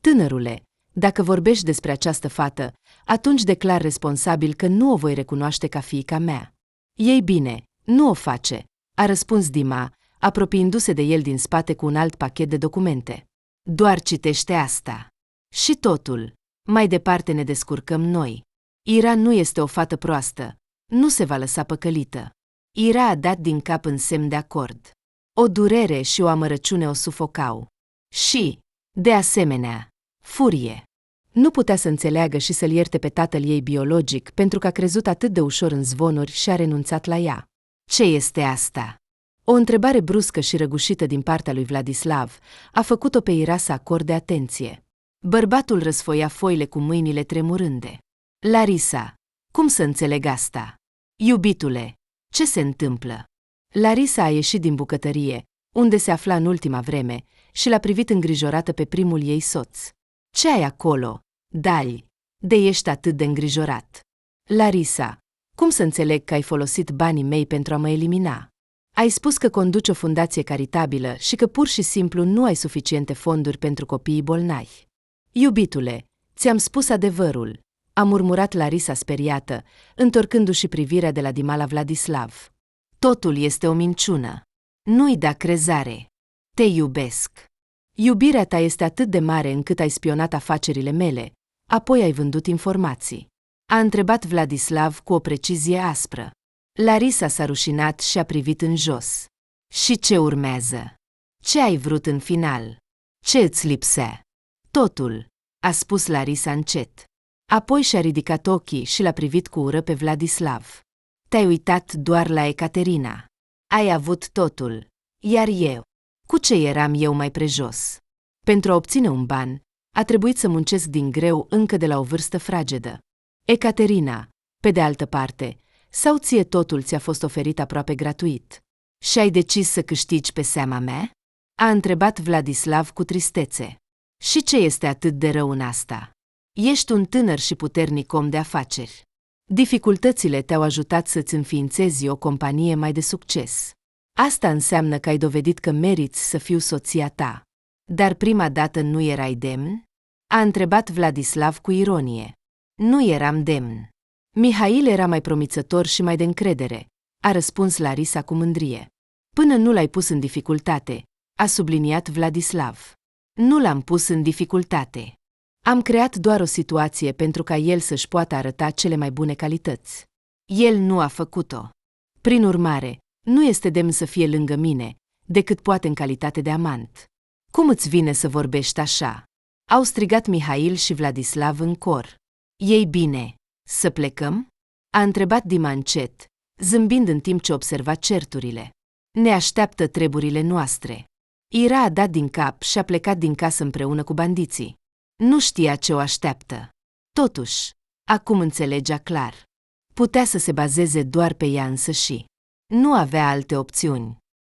Tânărule, dacă vorbești despre această fată, atunci declar responsabil că nu o voi recunoaște ca fiica mea. Ei bine, nu o face, a răspuns Dima, apropiindu-se de el din spate cu un alt pachet de documente. Doar citește asta. Și totul. Mai departe ne descurcăm noi. Ira nu este o fată proastă. Nu se va lăsa păcălită. Ira a dat din cap în semn de acord. O durere și o amărăciune o sufocau. Și, de asemenea, furie. Nu putea să înțeleagă și să-l ierte pe tatăl ei biologic pentru că a crezut atât de ușor în zvonuri și a renunțat la ea. Ce este asta? O întrebare bruscă și răgușită din partea lui Vladislav a făcut-o pe Ira să acorde atenție. Bărbatul răsfoia foile cu mâinile tremurânde. Larisa, cum să înțeleg asta? Iubitule, ce se întâmplă? Larisa a ieșit din bucătărie, unde se afla în ultima vreme, și l-a privit îngrijorată pe primul ei soț. Ce ai acolo, Dali? De ești atât de îngrijorat? Larisa, cum să înțeleg că ai folosit banii mei pentru a mă elimina? Ai spus că conduci o fundație caritabilă și că pur și simplu nu ai suficiente fonduri pentru copiii bolnavi. Iubitule, ți-am spus adevărul, a murmurat Larisa speriată, întorcându-și privirea de la Dima la Vladislav. Totul este o minciună. Nu-i da crezare. Te iubesc. Iubirea ta este atât de mare încât ai spionat afacerile mele, apoi ai vândut informații. A întrebat Vladislav cu o precizie aspră. Larisa s-a rușinat și a privit în jos. Și ce urmează? Ce ai vrut în final? Ce îți lipsea? Totul, a spus Larisa încet. Apoi și-a ridicat ochii și l-a privit cu ură pe Vladislav. Te-ai uitat doar la Ecaterina. Ai avut totul, iar eu. Cu ce eram eu mai prejos? Pentru a obține un ban, a trebuit să muncesc din greu încă de la o vârstă fragedă. Ecaterina, pe de altă parte, sau ție totul ți-a fost oferit aproape gratuit? Și ai decis să câștigi pe seama mea? A întrebat Vladislav cu tristețe. Și ce este atât de rău în asta? Ești un tânăr și puternic om de afaceri. Dificultățile te-au ajutat să-ți înființezi o companie mai de succes. Asta înseamnă că ai dovedit că meriți să fiu soția ta. Dar prima dată nu erai demn? A întrebat Vladislav cu ironie. Nu eram demn. Mihail era mai promițător și mai de încredere, a răspuns Larisa cu mândrie. Până nu l-ai pus în dificultate, a subliniat Vladislav. Nu l-am pus în dificultate. Am creat doar o situație pentru ca el să-și poată arăta cele mai bune calități. El nu a făcut-o. Prin urmare, nu este demn să fie lângă mine, decât poate în calitate de amant. Cum îți vine să vorbești așa? Au strigat Mihail și Vladislav în cor. Ei bine, să plecăm? A întrebat Dima încet, zâmbind în timp ce observa certurile. Ne așteaptă treburile noastre. Ira a dat din cap și a plecat din casă împreună cu bandiții. Nu știa ce o așteaptă. Totuși, acum înțelegea clar. Putea să se bazeze doar pe ea însăși. Nu avea alte opțiuni.